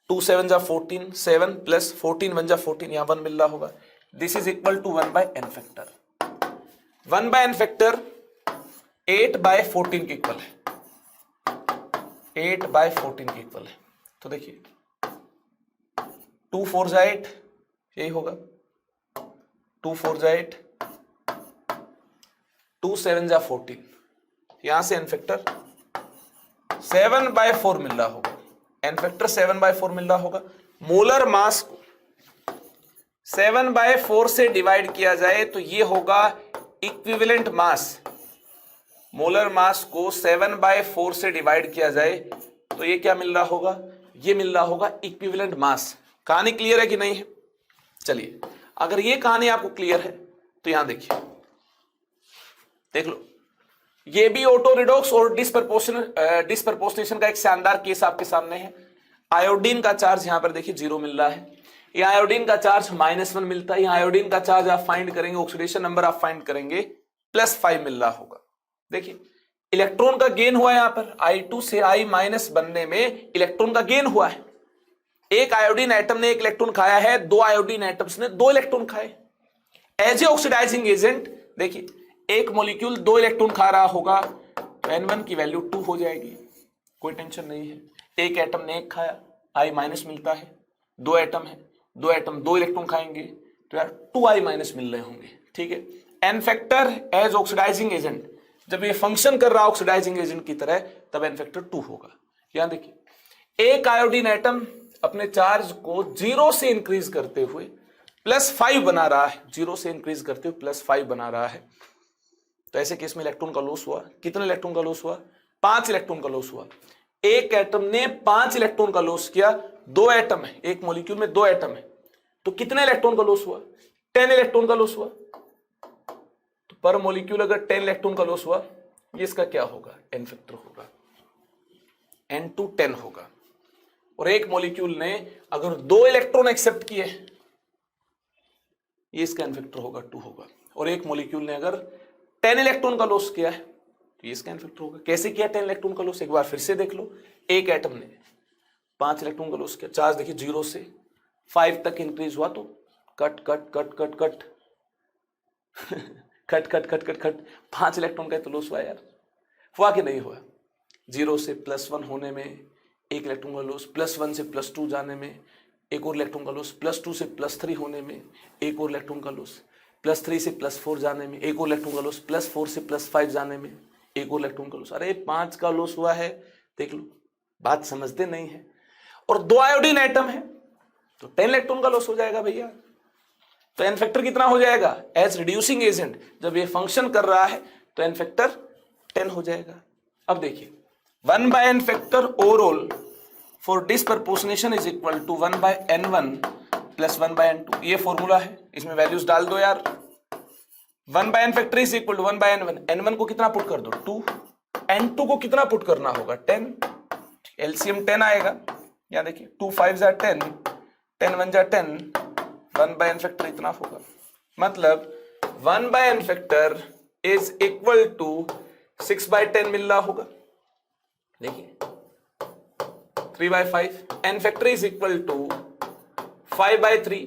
2 7 जा 14, 7 + 14 1 जा 14, यहां 1 मिल रहा होगा। This is equal to 1/n factor. 1/n factor 8/14 के इक्वल है, 8/14 के इक्वल है। तो देखिए 2 4 जा 8, यही होगा 2 4 जा 8, 2 7 जा 14, यहां से एन फैक्टर 7/4 मिल रहा होगा। एन फैक्टर 7/4 मिल रहा होगा। मोलर मास को 7/4 से डिवाइड किया जाए तो ये होगा इक्विवेलेंट मास। मोलर मास को 7/4 से डिवाइड किया जाए तो ये क्या मिल रहा होगा? ये मिल रहा होगा इक्विवेलेंट मास। कहानी क्लियर है कि नहीं है? चलिए अगर ये कहानी आपको क्लियर है तो यहां देखिए, देख लो, ये भी ऑटो रिडॉक्स और डिस्प्रपोर्शनेशन का एक शानदार केस आपके सामने है। आयोडीन का चार्ज यहां पर देखिए 0 मिल रहा है, यहां आयोडीन का चार्ज -1 मिलता है। यहां आयोडीन का चार्ज आप फाइंड करेंगे, ऑक्सीडेशन नंबर आप फाइंड करेंगे, +5 मिल रहा होगा। देखिए इलेक्ट्रॉन का गेन हुआ है यहां पर, I2 से I- बनने में इलेक्ट्रॉन का गेन हुआ है। एक आयोडीन एटम ने 1 इलेक्ट्रॉन खाया है, 2 आयोडीन एटम्स ने 2 इलेक्ट्रॉन खाए। एज ए ऑक्सीडाइजिंग एजेंट देखिए एक मॉलिक्यूल 2 इलेक्ट्रॉन खा रहा होगा तो n1 की वैल्यू 2 हो जाएगी, कोई टेंशन नहीं है। एक एटम ने 1 खाया, I- मिलता है। 2 एटम है, 2 एटम 2 इलेक्ट्रॉन खाएंगे तो यार 2I- मिल रहे होंगे, ठीक है। N factor as oxidizing agent, जब ये फंक्शन कर रहा ऑक्सीडाइजिंग एजेंट की तरह तब एन फैक्टर 2 होगा। यहां देखिए एक आयोडीन एटम अपने चार्ज को 0 से इंक्रीज करते हुए +5 बना रहा है, 0 से इंक्रीज करते हुए +5 बना रहा है। तो ऐसे केस में इलेक्ट्रॉन का लॉस हुआ, कितने इलेक्ट्रॉन का लॉस हुआ? 5 इलेक्ट्रॉन का लॉस हुआ। एक एटम ने 5 इलेक्ट्रॉन का लॉस किया, 2 एटम है, एक मॉलिक्यूल में 2 एटम है, तो कितने इलेक्ट्रॉन का लॉस हुआ? 10 इलेक्ट्रॉन का लॉस हुआ। तो पर मॉलिक्यूल अगर 10 इलेक्ट्रॉन का लॉस हुआ, ये इसका क्या होगा? एन फैक्टर होगा, n2 10 होगा। और एक मॉलिक्यूल ने अगर 2 इलेक्ट्रॉन एक्सेप्ट किए, ये इसका एन फैक्टर होगा 2 होगा। और एक मॉलिक्यूल ने अगर 10 इलेक्ट्रॉन का लॉस किया है तो ये इसका एन फैक्टर होगा। कैसे किया 10 इलेक्ट्रॉन का लॉस? एक बार फिर से देख लो, एक एटम ने 5 इलेक्ट्रॉन का लॉस किया, चार्ज देखिए 0 से 5 तक इंक्रीज हुआ, तो cut cut cut cut cut cut cut cut cut cut 5 electron का तो लॉस हुआ यार, हुआ कि नहीं हुआ? 0 से +1 होने में 1 इलेक्ट्रॉन का लॉस, +1 से +2 जाने में 1 और इलेक्ट्रॉन का लॉस, +2 से +3 होने में 1 और इलेक्ट्रॉन का लॉस, +3 से +4 जाने में 1 और इलेक्ट्रॉन का लॉस, +4 से +5 जाने में 1 और इलेक्ट्रॉन का लॉस। अरे 5 का लॉस हुआ है, देख लो, बात समझते नहीं है। और 2 आयोडीन एटम है तो 10 इलेक्ट्रॉन का लॉस हो जाएगा भैया। तो एन फैक्टर कितना हो जाएगा? एज रिड्यूसिंग एजेंट जब ये फंक्शन कर रहा है तो एन फैक्टर 10 हो जाएगा। अब देखिए 1/n factor overall for disproportionation is equal to 1/n1 plus 1/n2, ये फॉर्मूला है, इसमें वैल्यूज डाल दो यार। 1/n factor is equal to 1/n1, n1 को कितना पुट कर दो? 2, n2 को कितना पुट करना होगा? 10, एलसीएम 10 आएगा। यहाँ देखिए 2 5 जा 10, 10 1 जा 10, 1/n फैक्टर इतना होगा। मतलब 1/n factor is equal to 6/10 मिल रहा होगा। देखिए 3/5, n factor is equal to 5/3,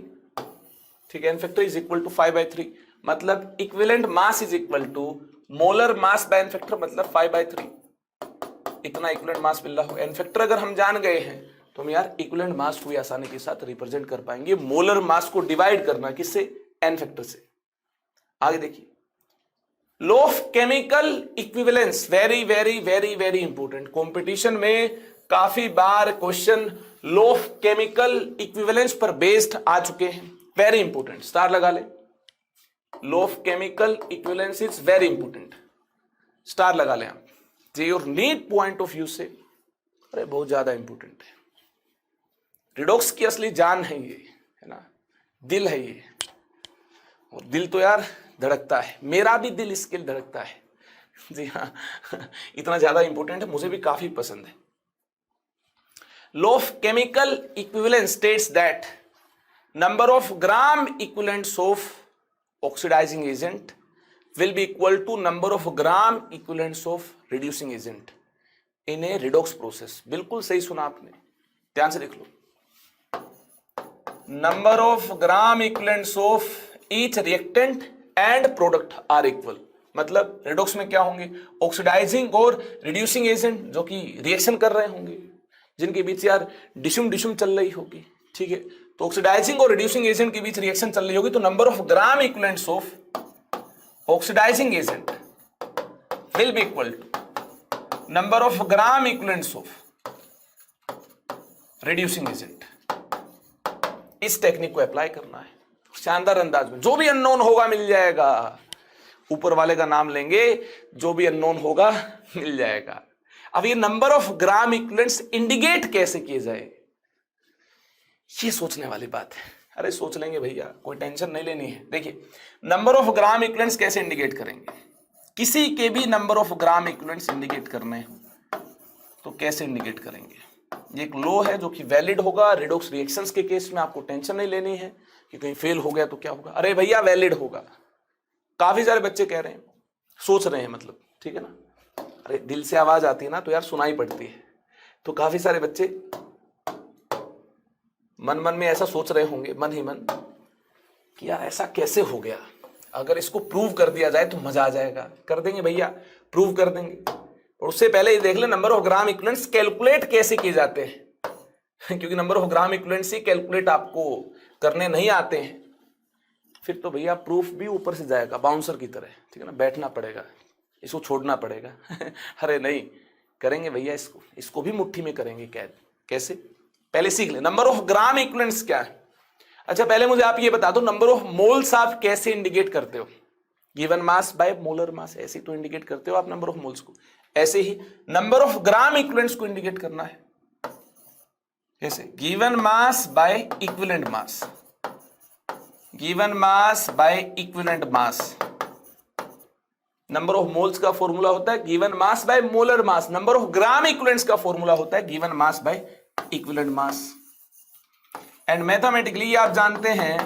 ठीक है, n factor is equal to 5/3, मतलब equivalent mass is equal to molar mass by n factor, मतलब 5/3 इतना इक्विवेलेंट मास मिल रहा हो। n फैक्टर अगर हम जान गए हैं तो हम यार इक्विवेलेंट मास को आसानी के साथ रिप्रेजेंट कर पाएंगे। मोलर मास को डिवाइड करना किससे, n फैक्टर से। आगे देखिए, law of chemical equivalence, very very very very important. Competition में काफी बार question law of chemical equivalence पर बेस्ड आ चुके हैं, वेरी इंपॉर्टेंट, स्टार लगा ले। Law of chemical equivalence is very important, star लगा ले आप। JEE or NEET point of view से अरे बहुत ज्यादा इंपॉर्टेंट है। रिडॉक्स की असली जान है ये, है ना, दिल है ये, और दिल तो यार धड़कता है, मेरा भी दिल इसके लिए धड़कता है। जी हाँ, इतना ज्यादा इंपॉर्टेंट है, मुझे भी काफी पसंद है। Law of chemical equivalence states that number of gram equivalents of oxidizing agent will be equal to number of gram equivalents of reducing agent in a redox process। बिल्कुल सही सुना आपने, ध्यान से देख लो। Number of gram equivalents of each reactant and product are equal, मतलब redox में क्या होंगे, ऑक्सीडाइजिंग और रिड्यूसिंग एजेंट जो कि रिएक्शन कर रहे होंगे, जिनके बीच यार डिशुम डिशुम चल रही होगी, ठीक है। तो ऑक्सीडाइजिंग और रिड्यूसिंग एजेंट के बीच रिएक्शन चल रही होगी, तो number of gram equivalents of oxidizing agent will be equal to number of gram equivalents of reducing agent। इस टेक्निक को अप्लाई करना है शानदार अंदाज में। जो भी अननोन होगा मिल जाएगा, ऊपर वाले का नाम लेंगे, जो भी अननोन होगा मिल जाएगा। अब ये number of gram equivalents indicate कैसे किए जाए, ये सोचने वाली बात है। अरे सोच लेंगे भैया, कोई टेंशन नहीं लेनी है। देखिए, नंबर ऑफ ग्राम इक्विवेलेंट्स कैसे इंडिकेट करेंगे, किसी के भी number of gram equivalents indicate करने हो तो कैसे इंडिकेट करेंगे। ये एक लॉ है जो कि वैलिड होगा। रिडॉक्स रिएक्शंस के केस में आपको टेंशन नहीं लेनी है कि कहीं फेल हो गया तो क्या होगा। अरे भैया वैलिड होगा। काफी सारे बच्चे कह रहे हैं, सोच रहे हैं, मतलब ठीक है ना, अरे दिल से आवाज आती है ना तो यार सुनाई पड़ती है। तो काफी सारे बच्चे मन मन में ऐसा सोच रहे होंगे, मन ही मन, कि यार ऐसा कैसे हो गया, अगर इसको प्रूव कर दिया जाए तो मजा आ जाएगा। कर देंगे भैया, प्रूव कर देंगे। और उससे पहले ये देख ले number of gram equivalents calculate कैसे किए जाते हैं क्योंकि number of gram equivalents he calculate आपको करने नहीं आते हैं, फिर तो भैया प्रूफ भी ऊपर से जाएगा बाउंसर की तरह, ठीक है ना, बैठना पड़ेगा, इसको छोड़ना पड़ेगा अरे नहीं, करेंगे भैया, इसको भी मुट्ठी में करेंगे कैद। कैसे, पहले सीख ले नंबर ऑफ ग्राम इक्विवेलेंट्स क्या है। अच्छा पहले मुझे आप ये बता दो, नंबर ऑफ मोल्स आप कैसे इंडिकेट करते हो। गिवन मास बाय मोलर मास, ऐसे ही तो इंडिकेट करते हो आप नंबर ऑफ मोल्स को। ऐसे ही नंबर ऑफ ग्राम इक्विवेलेंट्स को इंडिकेट करना है कैसे, given mass by equivalent mass, given mass by equivalent mass. Number of moles का फॉर्मूला होता है given mass by molar mass. Number of gram equivalents का फॉर्मूला होता है given mass by equivalent mass. And mathematically आप जानते हैं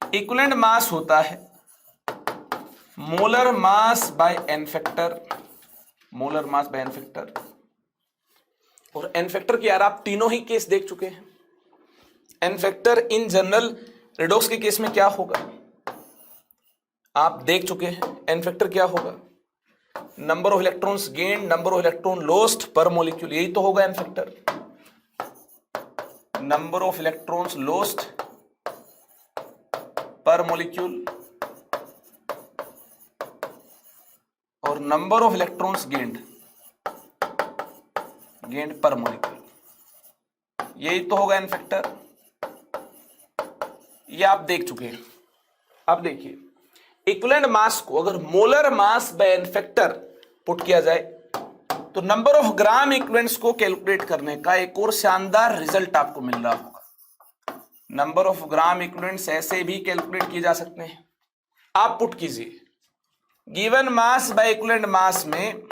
equivalent mass होता है molar mass by n factor, molar mass by n factor. और एन फैक्टर की यार आप तीनों ही केस देख चुके हैं। N factor in general redox के केस में क्या होगा आप देख चुके हैं। एन फैक्टर क्या होगा, number of electrons gain, number of electron lost per molecule, यही तो होगा n factor. Number of electrons lost per molecule और number of electrons gained per molecule, यही तो होगा एन फैक्टर। ये आप देख चुके हैं। अब देखिए इक्विवेलेंट मास को अगर molar mass by n factor put किया जाए तो नंबर ऑफ ग्राम इक्विवेलेंट्स को कैलकुलेट करने का एक और शानदार रिजल्ट आपको मिल रहा होगा। नंबर ऑफ ग्राम इक्विवेलेंट्स ऐसे भी कैलकुलेट किए जा सकते हैं। आप पुट कीजिए given mass by equivalent mass में,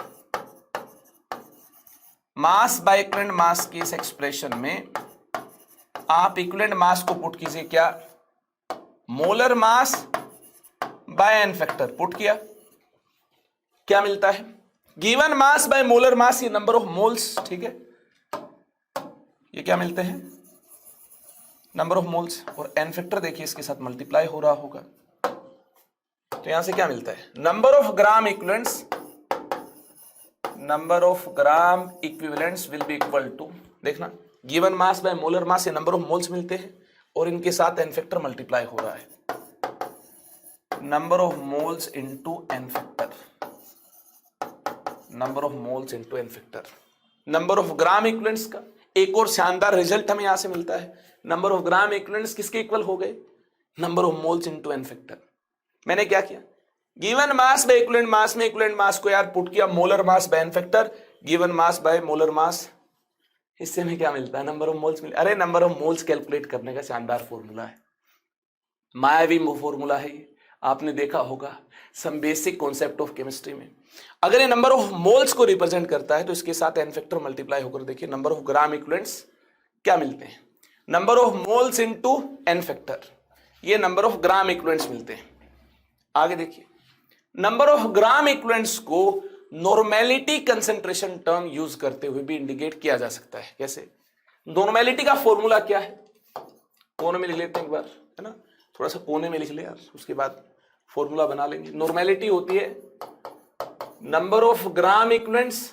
मास बाय इक्विवेलेंट मास की इस एक्सप्रेशन में आप इक्विवेलेंट मास को पुट कीजिए क्या, molar mass by n factor put किया, क्या मिलता है given mass by molar mass, ये नंबर ऑफ मोल्स, ठीक है, ये क्या मिलते हैं नंबर ऑफ मोल्स, और एन फैक्टर देखिए इसके साथ मल्टीप्लाई हो रहा होगा, तो यहां से क्या मिलता है, number of gram equivalents, number of gram equivalents will be equal to, देखना given mass by molar mass, ये नंबर ऑफ मोल्स मिलते हैं और इनके साथ एन फैक्टर मल्टीप्लाई हो रहा है, number of moles into n factor, number of moles into n factor. Number of gram equivalents का एक और शानदार रिजल्ट हमें यहां से मिलता है, नंबर ऑफ ग्राम इक्विवेलेंट्स किसके इक्वल हो गए, number of moles into n factor. मैंने क्या किया, given mass by equivalent mass में इक्विवेलेंट मास को यार पुट किया molar mass by n factor, given mass by molar mass, इससे में क्या मिलता है, नंबर ऑफ मोल्स मिलता है। अरे नंबर ऑफ मोल्स कैलकुलेट करने का शानदार फॉर्मूला है, मायावी फॉर्मूला है ये, आपने देखा होगा some basic concept of chemistry में। अगर ये नंबर ऑफ मोल्स को रिप्रेजेंट करता है तो इसके साथ एन फैक्टर मल्टीप्लाई होकर देखिए नंबर ऑफ ग्राम इक्विवेलेंट्स क्या मिलते हैं, number of moles into n factor, ये नंबर ऑफ ग्राम इक्विवेलेंट्स मिलते हैं। आगे देखिए, नंबर ऑफ ग्राम इक्विवेलेंट्स को नॉर्मेलिटी कंसेंट्रेशन टर्म यूज करते हुए भी इंडिकेट किया जा सकता है। कैसे, नॉर्मेलिटी का फॉर्मूला क्या है, कोने में लिख लेते हैं एक बार, है ना, थोड़ा सा कोने में लिख ले यार, उसके बाद फॉर्मूला बना लेंगे। नॉर्मेलिटी होती है number of gram equivalents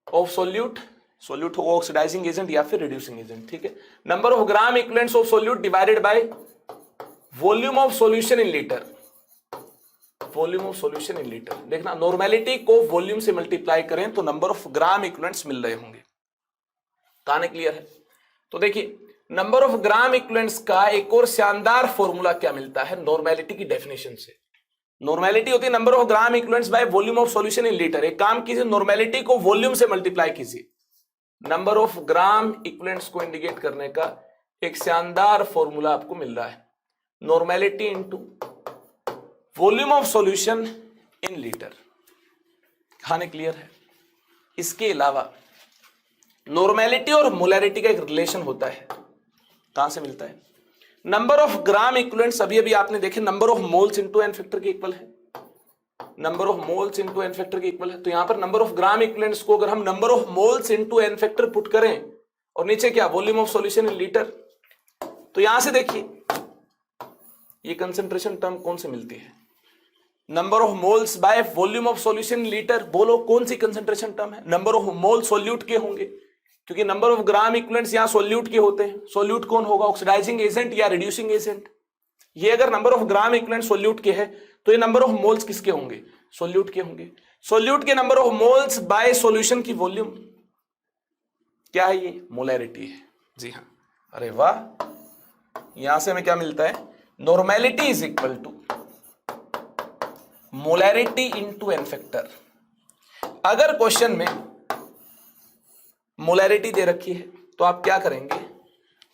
of solute, solute होगा ऑक्सीडाइजिंग एजेंट या फिर रिड्यूसिंग एजेंट, ठीक है, number of gram equivalents of solute divided by volume of solution in litre, volume of solution in litre. देखना नॉर्मेलिटी को volume से multiply करें तो नंबर ऑफ ग्राम इक्विवेलेंट्स मिल रहे होंगे, कहानी क्लियर है। तो देखिए नंबर ऑफ ग्राम इक्विवेलेंट्स का एक और शानदार फॉर्मूला क्या मिलता है नॉर्मेलिटी की डेफिनेशन से। नॉर्मेलिटी होती है number of gram equivalents by volume of solution in litre. एक काम कीजिए, नॉर्मेलिटी को वॉल्यूम से मल्टीप्लाई कीजिए, नंबर ऑफ ग्राम इक्विवेलेंट्स को इंडिकेट करने का एक शानदार फॉर्मूला आपको मिल रहा है, normality into volume of solution in litre. कहानी क्लियर है। इसके अलावा नॉर्मेलिटी और मोलैरिटी का एक रिलेशन होता है, कहां से मिलता है, नंबर ऑफ ग्राम इक्विवेलेंट्स अभी अभी आपने देखे number of moles into n factor के इक्वल है, number of moles into n factor के इक्वल है। तो यहां पर नंबर ऑफ ग्राम इक्विवेलेंट्स को अगर हम number of moles into n factor put करें और नीचे क्या volume of solution in litre, तो यहां से देखिए ये कंसंट्रेशन टर्म कौन से मिलती है, number of moles by volume of solution in litre. बोलो कौन सी कंसंट्रेशन टर्म है, नंबर ऑफ मोल सोल्यूट के होंगे, क्योंकि नंबर ऑफ ग्राम इक्विवेलेंट्स यहां सोल्यूट के होते हैं। सोल्यूट कौन होगा, ऑक्सीडाइजिंग एजेंट या रिड्यूसिंग एजेंट। ये अगर number of gram equivalent solute के है तो ये नंबर ऑफ मोल्स किसके होंगे, सोल्यूट के होंगे। सोल्यूट के number of moles bye solution की वॉल्यूम क्या है, ये मोलैरिटी है। जी हाँ, अरे वाह, यहां से हमें क्या मिलता है, normality is equal to molarity into n factor. अगर क्वेश्चन में मोलैरिटी दे रखी है तो आप क्या करेंगे,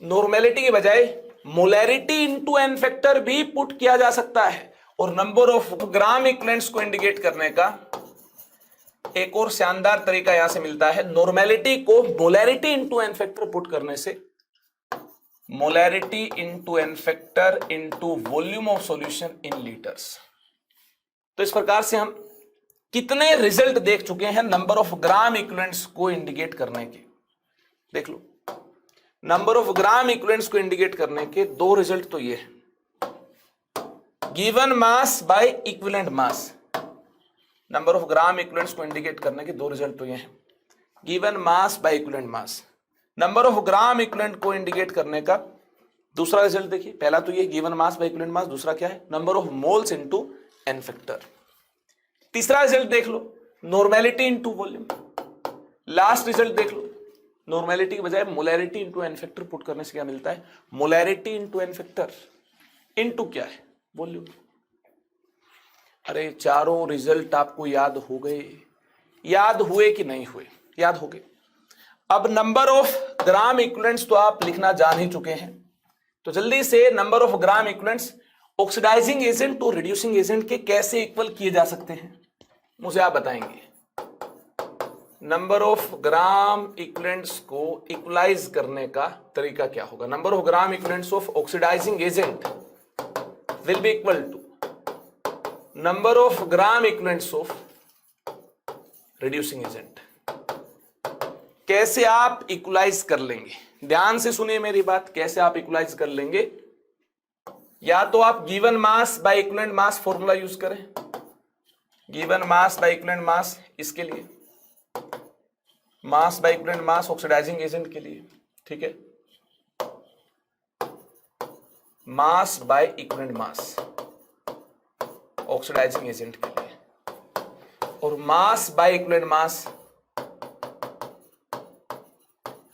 नॉर्मेलिटी के बजाय मोलैरिटी इनटू एन फैक्टर भी पुट किया जा सकता है। और नंबर ऑफ ग्राम इक्विवेलेंट्स को इंडिकेट करने का एक और शानदार तरीका यहां से मिलता है, नॉर्मेलिटी को molarity into n factor put करने से, molarity into n factor into volume of solution in litres. तो इस प्रकार से हम कितने रिजल्ट देख चुके हैं नंबर ऑफ ग्राम इक्विवेलेंट्स को इंडिकेट करने के। देख लो, नंबर ऑफ ग्राम इक्विवेलेंट्स को इंडिकेट करने के दो रिजल्ट तो ये है, given mass by equivalent mass. Number of gram equivalents को इंडिकेट करने के दो रिजल्ट तो ये हैं, given mass by equivalent mass. Number of gram equivalent को इंडिकेट करने का दूसरा रिजल्ट देखिए, पहला तो ये गिवन मास बाय इक्विवेलेंट मास, दूसरा क्या है, number of moles into n factor. तीसरा रिजल्ट देख लो, normality into volume. Last result देख लो, नॉर्मेलिटी के बजाय molarity into n factor put करने से क्या मिलता है, molarity into n factor into क्या है, वॉल्यूम। अरे चारों रिजल्ट आपको याद हो गए, याद हुए कि नहीं हुए, याद हो गए। अब नंबर ऑफ ग्राम इक्विवेलेंट्स तो आप लिखना जान ही चुके हैं, तो जल्दी से number of gram equivalents oxidizing agent और रिड्यूसिंग एजेंट के कैसे इक्वल किए जा सकते हैं, मुझे आप बताएंगे। नंबर ऑफ ग्राम इक्विवेलेंट्स को इक्वलाइज करने का तरीका क्या होगा, number of gram equivalents of oxidizing agent will be equal to number of gram equivalents of reducing agent. कैसे आप इक्वलाइज कर लेंगे, ध्यान से सुनिए मेरी बात, कैसे आप इक्वलाइज कर लेंगे। या तो आप given mass by equivalent mass formula use करें, given mass by equivalent mass, इसके लिए mass by equivalent mass oxidizing agent के लिए, ठीक है, mass by equivalent mass oxidizing agent के लिए, और mass by equivalent mass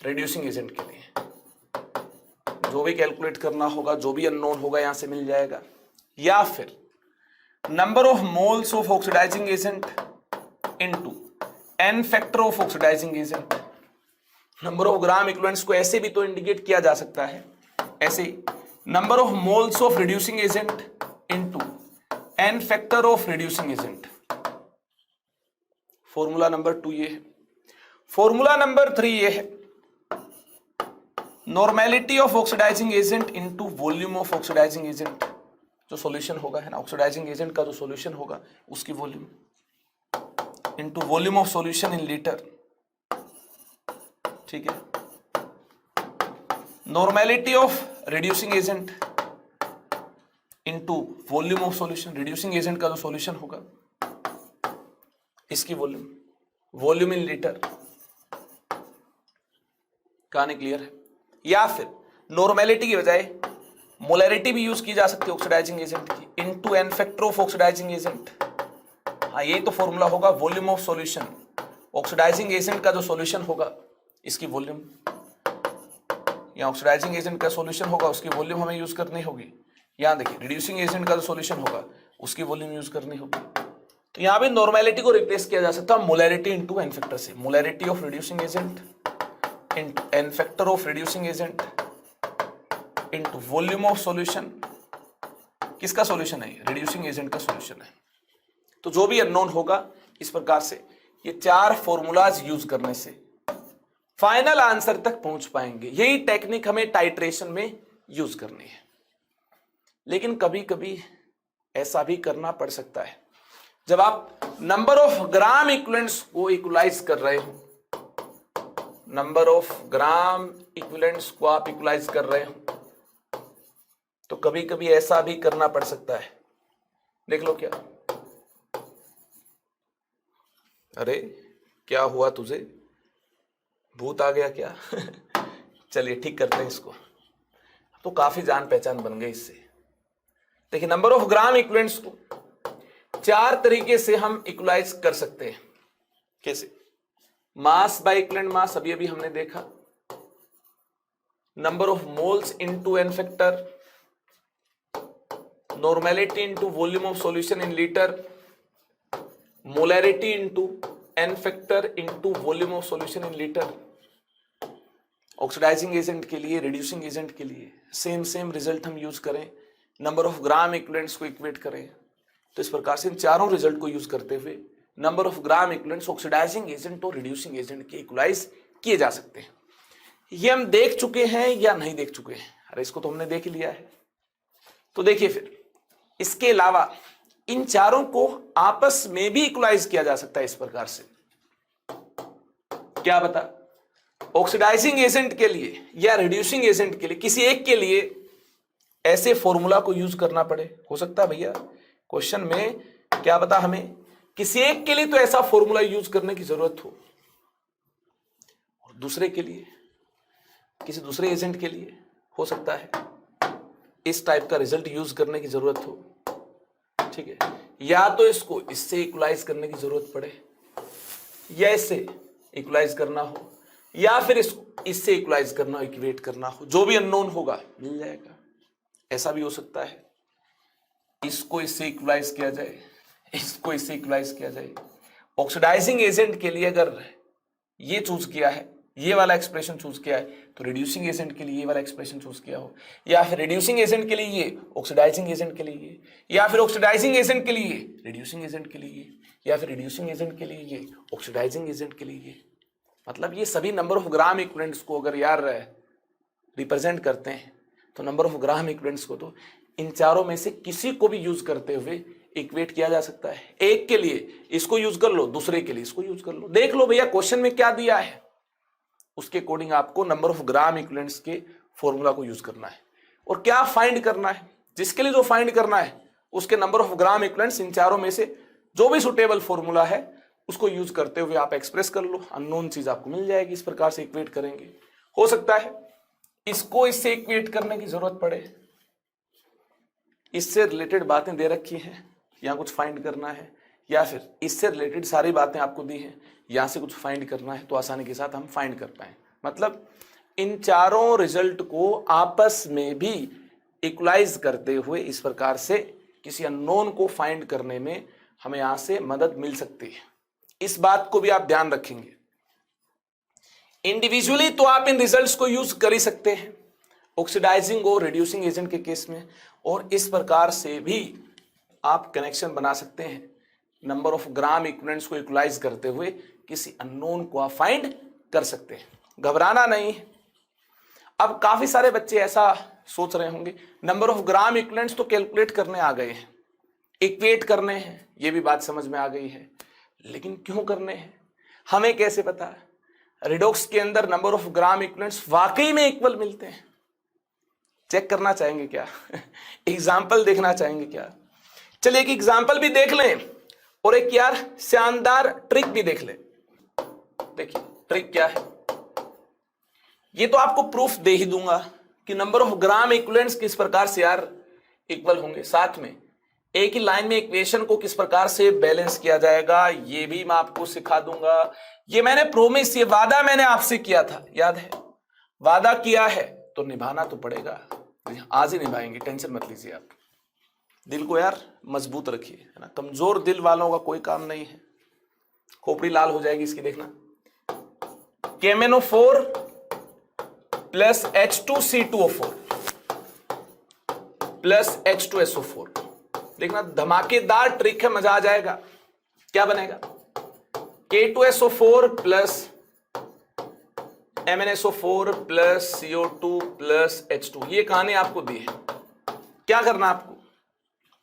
reducing agent के लिए। जो भी कैलकुलेट करना होगा, जो भी अननोन होगा यहां से मिल जाएगा। या फिर number of moles of oxidizing agent into n factor of oxidizing agent. Number of gram equivalents को ऐसे भी तो इंडिकेट किया जा सकता है, ऐसे ही number of moles of reducing agent into n factor of reducing agent. Formula number 2 ये है। फॉर्मूला नंबर 3 ये है, normality of oxidizing agent into volume of oxidizing agent. जो सॉल्यूशन होगा है ना, ऑक्सीडाइजिंग एजेंट का जो सॉल्यूशन होगा उसकी volume into volume of solution in litre, ठीक है। Normality of reducing agent into volume of solution, reducing agent का जो सॉल्यूशन होगा इसकी वॉल्यूम, वॉल्यूम इन लीटर। कहानी क्लियर है। या फिर नॉर्मेलिटी की बजाय मोलैरिटी भी यूज की जा सकती है ऑक्सीडाइजिंग एजेंट की, into n factor of oxidizing agent. हाँ, ये तो फॉर्मूला होगा volume of solution, oxidizing agent का जो सॉल्यूशन होगा इसकी वॉल्यूम, या ऑक्सीडाइजिंग एजेंट का सॉल्यूशन होगा उसकी वॉल्यूम हमें यूज करनी होगी। यहां देखिए रिड्यूसिंग एजेंट का जो सॉल्यूशन होगा उसकी वॉल्यूम यूज करनी होगी। तो यहां भी नॉर्मेलिटी को रिप्लेस किया जा सकता है मोलैरिटी इनटू एन फैक्टर से, molarity of reducing agent into n factor of reducing agent into volume of solution. किसका सॉल्यूशन है? रिड्यूसिंग एजेंट का सॉल्यूशन है। तो जो भी अननोन होगा इस प्रकार से ये 4 फॉर्मूलाज यूज करने से फाइनल आंसर तक पहुंच पाएंगे। यही टेक्निक हमें टाइट्रेशन में यूज करनी है। लेकिन कभी कभी ऐसा भी करना पड़ सकता है, जब आप नंबर ऑफ ग्राम इक्विवेलेंट्स को इक्वलाइज कर रहे हो, नंबर ऑफ ग्राम इक्विवेलेंट्स को आप इक्वलाइज कर रहे हो, तो कभी कभी ऐसा भी करना पड़ सकता है। देख लो क्या, अरे क्या हुआ तुझे, भूत आ गया क्या? चलिए ठीक करते हैं इसको। तो काफी जान पहचान बन गई इससे। देखिए नंबर ऑफ ग्राम इक्विवेलेंट्स को 4 तरीके से हम इक्वलाइज कर सकते हैं। कैसे? मास बाय इक्विवेलेंट मास, अभी अभी हमने देखा। Number of moles into n factor, normality into volume of solution in litre, molarity into n factor into volume of solution in litre. Oxidizing agent के लिए, रिड्यूसिंग एजेंट के लिए सेम रिजल्ट हम use करें, नंबर ऑफ ग्राम इक्विवेलेंट्स को equate करें। तो इस प्रकार से इन चारों रिजल्ट को यूज करते हुए number of gram equivalents oxidizing agent और रिड्यूसिंग एजेंट के इक्वलाइज किए जा सकते हैं। ये हम देख चुके हैं या नहीं देख चुके हैं? अरे इसको तो हमने देख लिया है। तो देखिए फिर इसके अलावा इन चारों को आपस में भी इक्वलाइज किया जा सकता है इस प्रकार से। क्या बता, ऑक्सीडाइजिंग एजेंट के लिए या रिड्यूसिंग एजेंट के लिए किसी एक के लिए ऐसे फॉर्मूला को यूज करना पड़े, हो सकता है भैया क्वेश्चन में क्या बता हमें किसी एक के लिए तो ऐसा फॉर्मूला यूज करने की जरूरत हो, और दूसरे के लिए, किसी दूसरे एजेंट के लिए हो सकता है इस टाइप का रिजल्ट यूज करने की जरूरत हो। ठीक है, या तो इसको इससे इक्वलाइज करने की जरूरत पड़े, या इससे इक्वलाइज करना हो, या फिर इसको इससे इक्वलाइज करना हो, इक्वेट करना हो। जो भी अननोन होगा मिल जाएगा। ऐसा भी हो सकता है इसको इससे इक्वलाइज किया जाए, इसको इससे इक्वलाइज किया जाए। ऑक्सीडाइजिंग एजेंट के लिए अगर ये चूज किया है, ये वाला एक्सप्रेशन चूज किया है, तो रिड्यूसिंग एजेंट के लिए ये वाला एक्सप्रेशन चूज किया हो, या फिर रिड्यूसिंग एजेंट के लिए ये, ऑक्सीडाइजिंग एजेंट के लिए ये, या फिर ऑक्सीडाइजिंग एजेंट के लिए रिड्यूसिंग एजेंट के लिए ये, या फिर रिड्यूसिंग एजेंट के लिए ये, ऑक्सीडाइजिंग एजेंट के लिए ये। मतलब ये सभी नंबर ऑफ ग्राम इक्विवेलेंट्स को अगर यार रिप्रेजेंट करते हैं, तो नंबर ऑफ ग्राम इक्विवेलेंट्स को तो इन चारों में से किसी को भी यूज करते हुए इक्वेट किया जा सकता है। एक के लिए इसको यूज कर लो, दूसरे के लिए इसको यूज कर लो। देख लो भैया क्वेश्चन में क्या दिया है, उसके अकॉर्डिंग आपको नंबर ऑफ ग्राम इक्विवेलेंट्स के फॉर्मूला को यूज करना है। और क्या फाइंड करना है, जिसके लिए जो फाइंड करना है उसके नंबर ऑफ ग्राम इक्विवेलेंट्स इन चारों में से जो भी सुटेबल फॉर्मूला है उसको यूज करते हुए आप एक्सप्रेस कर लो, अननोन चीज आपको मिल जाएगी। इस प्रकार से इक्वेट करेंगे। हो सकता है इसको इससे इक्वेट करने की जरूरत पड़े, इससे रिलेटेड बातें दे रखी हैं, यहाँ कुछ फाइंड करना है, या फिर इससे रिलेटेड सारी बातें आपको दी हैं, यहाँ से कुछ फाइंड करना है, तो आसानी के साथ हम फाइंड कर पाए। मतलब इन चारों रिजल्ट को आपस में भी इक्वलाइज करते हुए इस प्रकार से किसी अननोन को फाइंड करने में हमें यहां से मदद मिल सकती है। इस बात को भी आप ध्यान रखेंगे। इंडिविजुअली तो आप इन रिजल्ट्स को यूज कर ही सकते हैं ऑक्सीडाइजिंग और रिड्यूसिंग एजेंट के केस में, और इस प्रकार से भी आप कनेक्शन बना सकते हैं नंबर ऑफ ग्राम इक्विवेलेंट्स को इक्वलाइज करते हुए किसी अननोन को आप फाइंड कर सकते हैं। घबराना नहीं है। अब काफी सारे बच्चे ऐसा सोच रहे होंगे नंबर ऑफ ग्राम इक्विवेलेंट्स तो कैलकुलेट करने आ गए हैं, इक्वेट करने हैं, ये भी बात समझ में आ गई है, लेकिन क्यों करने हैं हमें कैसे पता है? रिडॉक्स के अंदर नंबर ऑफ ग्राम इक्विवेलेंट्स वाकई में इक्वल मिलते हैं? चेक करना चाहेंगे क्या? एग्जाम्पल देखना चाहेंगे क्या? चलिए एक एग्जाम्पल भी देख लें और एक यार शानदार ट्रिक भी देख लें। देखिए ट्रिक क्या है, ये तो आपको प्रूफ दे ही दूंगा कि नंबर ऑफ ग्राम इक्विवेलेंट्स किस प्रकार से यार इक्वल होंगे, साथ में एक ही लाइन में इक्वेशन को किस प्रकार से बैलेंस किया जाएगा ये भी मैं आपको सिखा दूंगा। ये मैंने प्रोमिस, ये वादा मैंने आपसे किया था, याद है? वादा किया है तो निभाना तो पड़ेगा। आज ही निभाएंगे, टेंशन मत लीजिए आप। दिल को यार मजबूत रखिए, है ना। कमजोर दिल वालों का कोई काम नहीं है। खोपड़ी लाल हो जाएगी इसकी, देखना। KMnO4 plus H2C2O4 plus H2SO4, देखना धमाकेदार ट्रिक है, मजा आ जाएगा। क्या बनेगा? K2SO4 plus MnSO4 plus CO2 plus H2। ये कहानी आपको दी है। क्या करना आपको?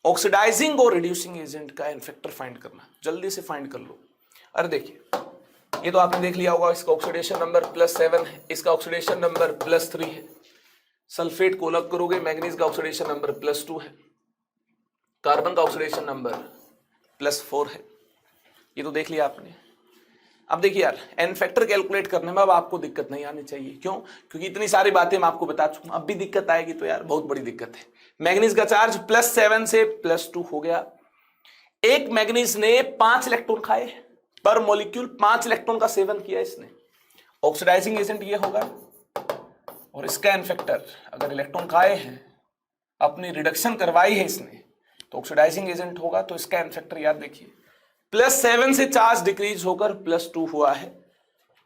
ऑक्सीडाइजिंग और रिड्यूसिंग एजेंट का एन फैक्टर फाइंड करना। जल्दी से फाइंड कर लो। अरे देखिए, ये तो आपने देख लिया होगा, इसका ऑक्सीडेशन नंबर +7 है, इसका ऑक्सीडेशन नंबर +3 है। सल्फेट को अलग करोगे, मैग्नीज का ऑक्सीडेशन नंबर +2 है, कार्बन का ऑक्सीडेशन नंबर +4 है। ये तो देख लिया आपने। अब देखिए यार, एन फैक्टर कैलकुलेट करने में अब आपको दिक्कत नहीं आनी चाहिए। क्यों? क्योंकि इतनी सारी बातें मैं आपको बता चुका हूं। अब भी दिक्कत आएगी तो यार बहुत बड़ी दिक्कत है। मैग्नीज का चार्ज +7 से +2 हो गया। एक मैग्नीज ने 5 इलेक्ट्रॉन खाए पर मॉलिक्यूल, 5 इलेक्ट्रॉन का सेवन किया इसने। ऑक्सीडाइजिंग एजेंट ये होगा, और इसका एन फैक्टर, अगर इलेक्ट्रॉन खाए हैं, अपनी रिडक्शन करवाई है इसने, तो ऑक्सीडाइजिंग एजेंट होगा। तो इसका एन फैक्टर याद देखिए, +7 से चार्ज डिक्रीज होकर +2 हुआ है।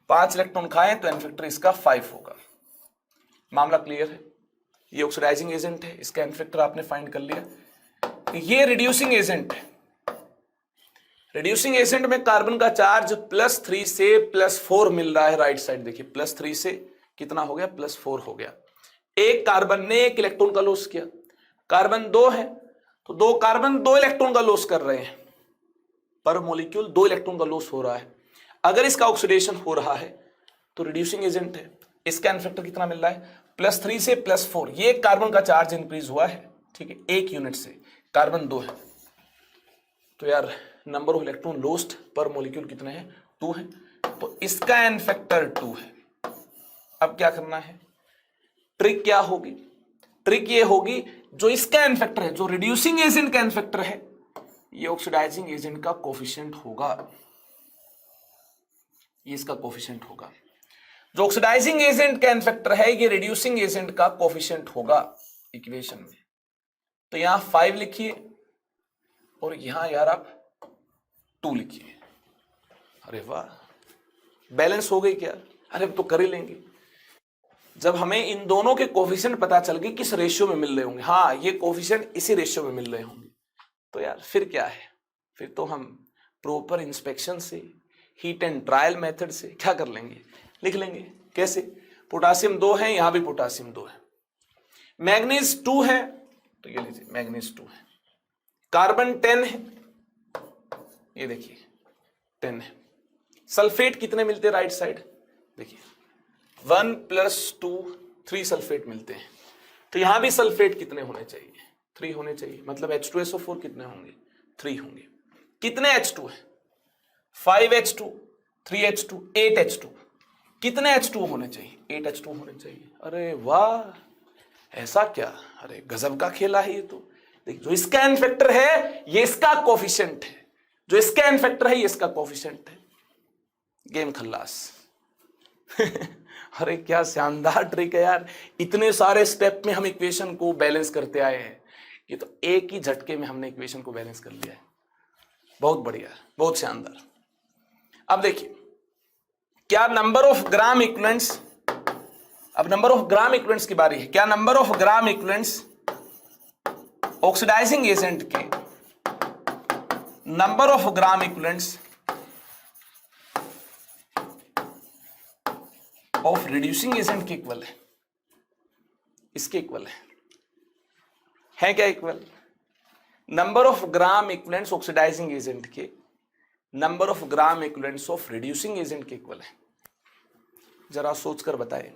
5 इलेक्ट्रॉन खाए तो एन फैक्टर इसका 5 होगा। मामला क्लियर है? ये ऑक्सीडाइजिंग एजेंट है, इसका एन फैक्टर आपने फाइंड कर लिया। ये रिड्यूसिंग एजेंट है। रिड्यूसिंग एजेंट में कार्बन का चार्ज +3 से +4 मिल रहा है। राइट साइड देखिए, +3 से कितना हो गया? +4 हो गया। एक कार्बन ने 1 इलेक्ट्रॉन का लॉस किया। कार्बन 2 है तो 2 कार्बन 2 इलेक्ट्रॉन का लॉस कर रहे हैं, पर मॉलिक्यूल 2 इलेक्ट्रॉन का लॉस हो रहा है। अगर इसका ऑक्सीडेशन हो रहा है तो रिड्यूसिंग एजेंट है। इसका एन फैक्टर कितना मिल रहा है? +3 से +4। ये कार्बन का चार्ज इंक्रीज हुआ है, ठीक है, 1 यूनिट से। कार्बन 2 है तो यार number of electron lost per molecule कितने हैं? 2 है। तो इसका एन फैक्टर 2 है। अब क्या करना है? ट्रिक क्या होगी? ट्रिक ये होगी, जो इसका एन फैक्टर है, जो रिड्यूसिंग एजेंट का एन फैक्टर है, ये ऑक्सीडाइजिंग एजेंट का कोफिशिएंट होगा। ये इसका कोफिशिएंट होगा। जो ऑक्सीडाइजिंग एजेंट का एन फैक्टर है, ये रिड्यूसिंग एजेंट का कोफिशिएंट होगा इक्वेशन में। तो यहां 5 लिखिए और यहां यार आप 2 लिखिए। अरे वाह, बैलेंस हो गई क्या? अरे तो कर ही लेंगे। जब हमें इन दोनों के कोफिशिएंट पता चल गए किस रेशियो में मिल रहे होंगे, हाँ ये कोफिशिएंट इसी रेशियो में मिल रहे होंगे, तो यार फिर क्या है? फिर तो हम प्रॉपर इंस्पेक्शन से, हीट एंड ट्रायल मेथड से क्या कर लेंगे? लिख लेंगे। कैसे? पोटासियम 2 है, यहां भी पोटासियम 2 है। मैग्नीज 2 है तो ये लीजिए मैग्नीज 2 है। कार्बन 10 है, ये देखिए 10 है। सल्फेट कितने मिलते हैं? राइट साइड देखिए 1 + 2 3 सल्फेट मिलते हैं। तो यहां भी सल्फेट कितने होने चाहिए? 3 होने चाहिए। मतलब H2SO4 कितने होंगे? 3 होंगे। कितने H2 है? 5H2, 3H2, 8H2। कितने H2 होने चाहिए? 8H2 होने चाहिए। अरे वाह, ऐसा क्या? अरे गजब का खेला है ये तो। देखिए, जो इसका एन फैक्टर है ये इसका कोफिशिएंट है, जो इसका एन फैक्टर है ये इसका कोफिशिएंट है। गेम खल्लास। अरे क्या शानदार ट्रिक है यार। इतने सारे स्टेप में हम इक्वेशन को बैलेंस करते आए हैं। ये तो एक ही झटके में हमने इक्वेशन को बैलेंस कर लिया है। बहुत बढ़िया, बहुत शानदार। अब देखिए, क्या नंबर ऑफ ग्राम इक्विवेलेंट्स, अब नंबर ऑफ ग्राम इक्विवेलेंट्स की बारी है। क्या number of gram equivalents oxidizing agent के number of gram equivalents of reducing agent के इक्वल है? इसके इक्वल है क्या equal? Number of gram equivalents oxidizing agent के number of gram equivalents of reducing agent के इक्वल है। जरा सोचकर बताएं,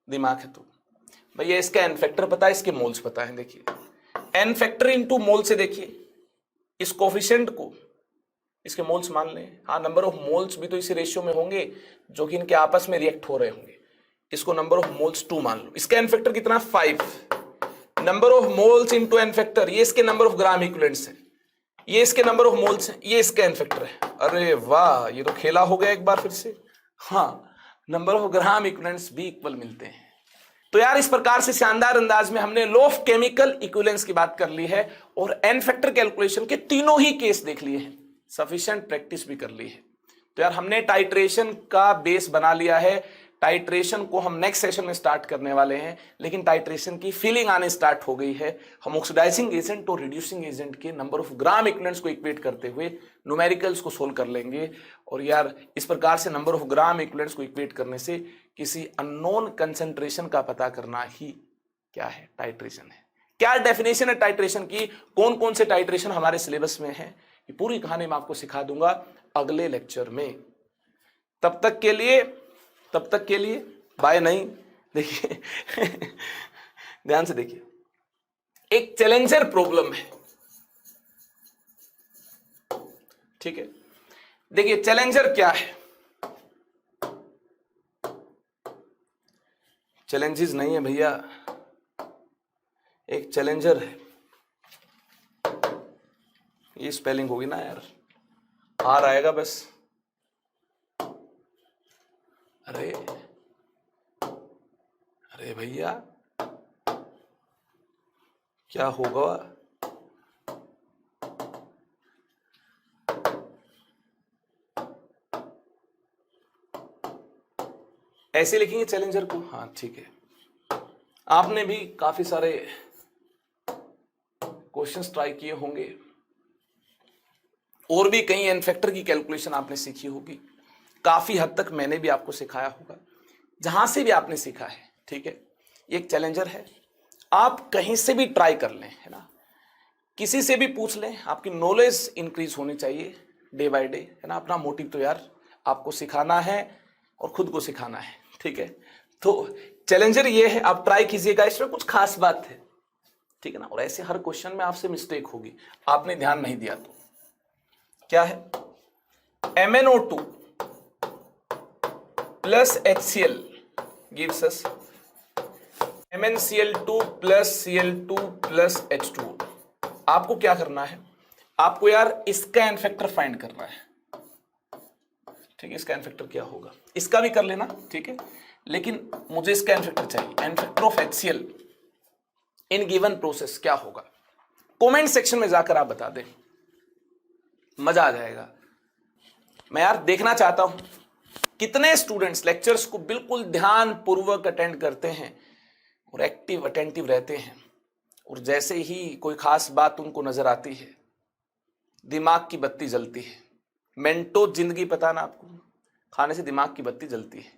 दिमाग है तो। भैया इसका एन फैक्टर पता है, इसके मोल्स पता है। देखिए एन फैक्टर इनटू मोल से देखिए इस कोफिशिएंट को इसके मोल्स मान लें। हाँ, नंबर ऑफ मोल्स भी तो इसी रेशियो में होंगे जो कि इनके आपस में रिएक्ट हो रहे होंगे। इसको नंबर ऑफ मोल्स 2 मान लो। इसका एन फैक्टर कितना? 5। Number of moles into n factor, ये इसके नंबर ऑफ ग्राम इक्विवेलेंट्स है, ये इसके नंबर ऑफ मोल्स है, ये इसका एन फैक्टर है। अरे वाह, ये तो खेला हो गया एक बार फिर से। हाँ, नंबर ऑफ ग्राम इक्विवेलेंट्स भी इक्वल मिलते हैं। तो यार इस प्रकार से शानदार अंदाज में हमने लॉ ऑफ केमिकल इक्विवेलेंस की बात कर ली है और एन फैक्टर कैलकुलेशन के तीनों ही केस देख लिए हैं। सफिशिएंट प्रैक्टिस भी कर ली है। तो यार हमने टाइट्रेशन का बेस बना लिया है। टाइट्रेशन को हम नेक्स्ट सेशन में स्टार्ट करने वाले हैं, लेकिन टाइट्रेशन की फीलिंग आने स्टार्ट हो गई है। हम ऑक्सीडाइजिंग एजेंट और रिड्यूसिंग एजेंट के नंबर ऑफ ग्राम इक्विवेलेंट्स को इक्वेट करते हुए न्यूमेरिकल्स को सोल्व कर लेंगे। और यार इस प्रकार से नंबर ऑफ ग्राम इक्विवेलेंट्स को इक्वेट करने से किसी अननोन कंसंट्रेशन का पता करना ही क्या है? टाइट्रेशन है। क्या डेफिनेशन है टाइट्रेशन की, कौन कौन से टाइट्रेशन हमारे सिलेबस में है, ये पूरी कहानी मैं आपको सिखा दूंगा अगले लेक्चर में। तब तक के लिए बाय नहीं। देखिए ध्यान से देखिए, एक चैलेंजर प्रॉब्लम है, ठीक है। देखिए चैलेंजर क्या है? चैलेंजेस नहीं है भैया, एक चैलेंजर है। ये स्पेलिंग होगी ना यार, आर आएगा बस। अरे भैया क्या होगा? ऐसे लिखेंगे चैलेंजर को। हाँ ठीक है, आपने भी काफी सारे क्वेश्चंस ट्राई किए होंगे और भी कई एन फैक्टर की कैलकुलेशन आपने सीखी होगी। काफी हद तक मैंने भी आपको सिखाया होगा, जहां से भी आपने सीखा है, ठीक है। ये एक चैलेंजर है, आप कहीं से भी ट्राई कर लें, है ना, किसी से भी पूछ लें, आपकी नॉलेज इंक्रीज होनी चाहिए डे बाय डे, है ना। अपना मोटिव तो यार आपको सिखाना है और खुद को सिखाना है, ठीक है। तो चैलेंजर ये है, आप ट्राई कीजिएगा, इसमें कुछ खास बात है, ठीक है ना। और ऐसे हर क्वेश्चन में आपसे मिस्टेक होगी, आपने ध्यान नहीं दिया तो। क्या है? MnO2 plus HCl gives us MnCl2 plus Cl2 plus H2O। आपको क्या करना है? आपको यार इसका एन फैक्टर फाइंड करना है, ठीक है। इसका एन फैक्टर क्या होगा? इसका भी कर लेना, ठीक है, लेकिन मुझे इसका एन फैक्टर चाहिए। N factor of HCl in given process क्या होगा? कमेंट सेक्शन में जाकर आप बता दें, मजा आ जाएगा। मैं यार देखना चाहता हूं कितने स्टूडेंट्स लेक्चर्स को बिल्कुल ध्यान पूर्वक अटेंड करते हैं और एक्टिव अटेंटिव रहते हैं, और जैसे ही कोई खास बात उनको नजर आती है दिमाग की बत्ती जलती है। मेंटो जिंदगी पता ना आपको, खाने से दिमाग की बत्ती जलती है।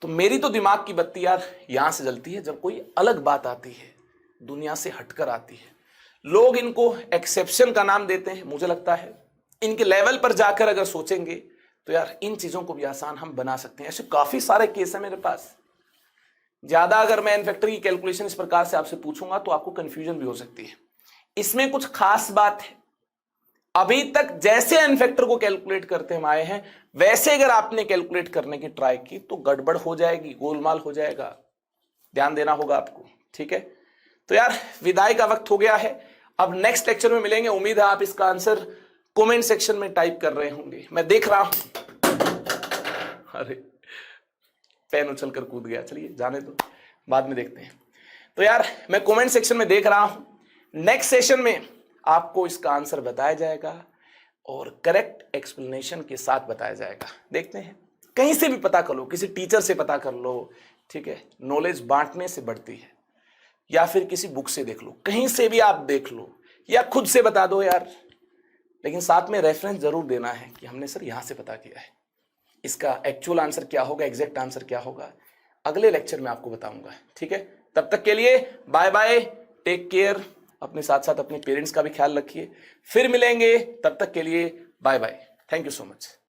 तो मेरी तो दिमाग की बत्ती यार यहां से जलती है जब कोई अलग बात आती है, दुनिया से हटकर आती है। लोग इनको एक्सेप्शन का नाम देते हैं, मुझे लगता है इनके लेवल पर जाकर अगर सोचेंगे तो यार इन चीजों को भी आसान हम बना सकते हैं। ऐसे काफी सारे केस है मेरे पास। ज्यादा अगर मैं एन फैक्टर की कैलकुलेशन इस प्रकार से आपसे पूछूंगा तो आपको कंफ्यूजन भी हो सकती है। इसमें कुछ खास बात है, अभी तक जैसे एन फैक्टर को कैलकुलेट करते हम आए हैं वैसे अगर आपने कैलकुलेट करने की ट्राई की तो गड़बड़ हो जाएगी, गोलमाल हो जाएगा, ध्यान देना होगा आपको। ठीक है, तो यार विदाई का वक्त हो गया है। अब नेक्स्ट लेक्चर में मिलेंगे। उम्मीद है आप इसका आंसर कमेंट सेक्शन में टाइप कर रहे होंगे। मैं देख रहा हूं, अरे पेन उछल कर कूद गया, चलिए जाने दो, बाद में देखते हैं। तो यार मैं कमेंट सेक्शन में देख रहा हूं, नेक्स्ट सेशन में आपको इसका आंसर बताया जाएगा और करेक्ट एक्सप्लेनेशन के साथ बताया जाएगा। देखते हैं, कहीं से भी पता कर लो, किसी टीचर से पता कर लो, ठीक है, नॉलेज बांटने से बढ़ती है, या फिर किसी बुक से देख लो, कहीं से भी आप देख लो या खुद से बता दो यार, लेकिन साथ में रेफरेंस जरूर देना है कि हमने सर यहां से पता किया है। इसका एक्चुअल आंसर क्या होगा, एग्जैक्ट आंसर क्या होगा, अगले लेक्चर में आपको बताऊंगा। ठीक है, तब तक के लिए बाय बाय, टेक केयर, अपने साथ साथ अपने पेरेंट्स का भी ख्याल रखिए। फिर मिलेंगे, तब तक के लिए bye bye, thank you so much.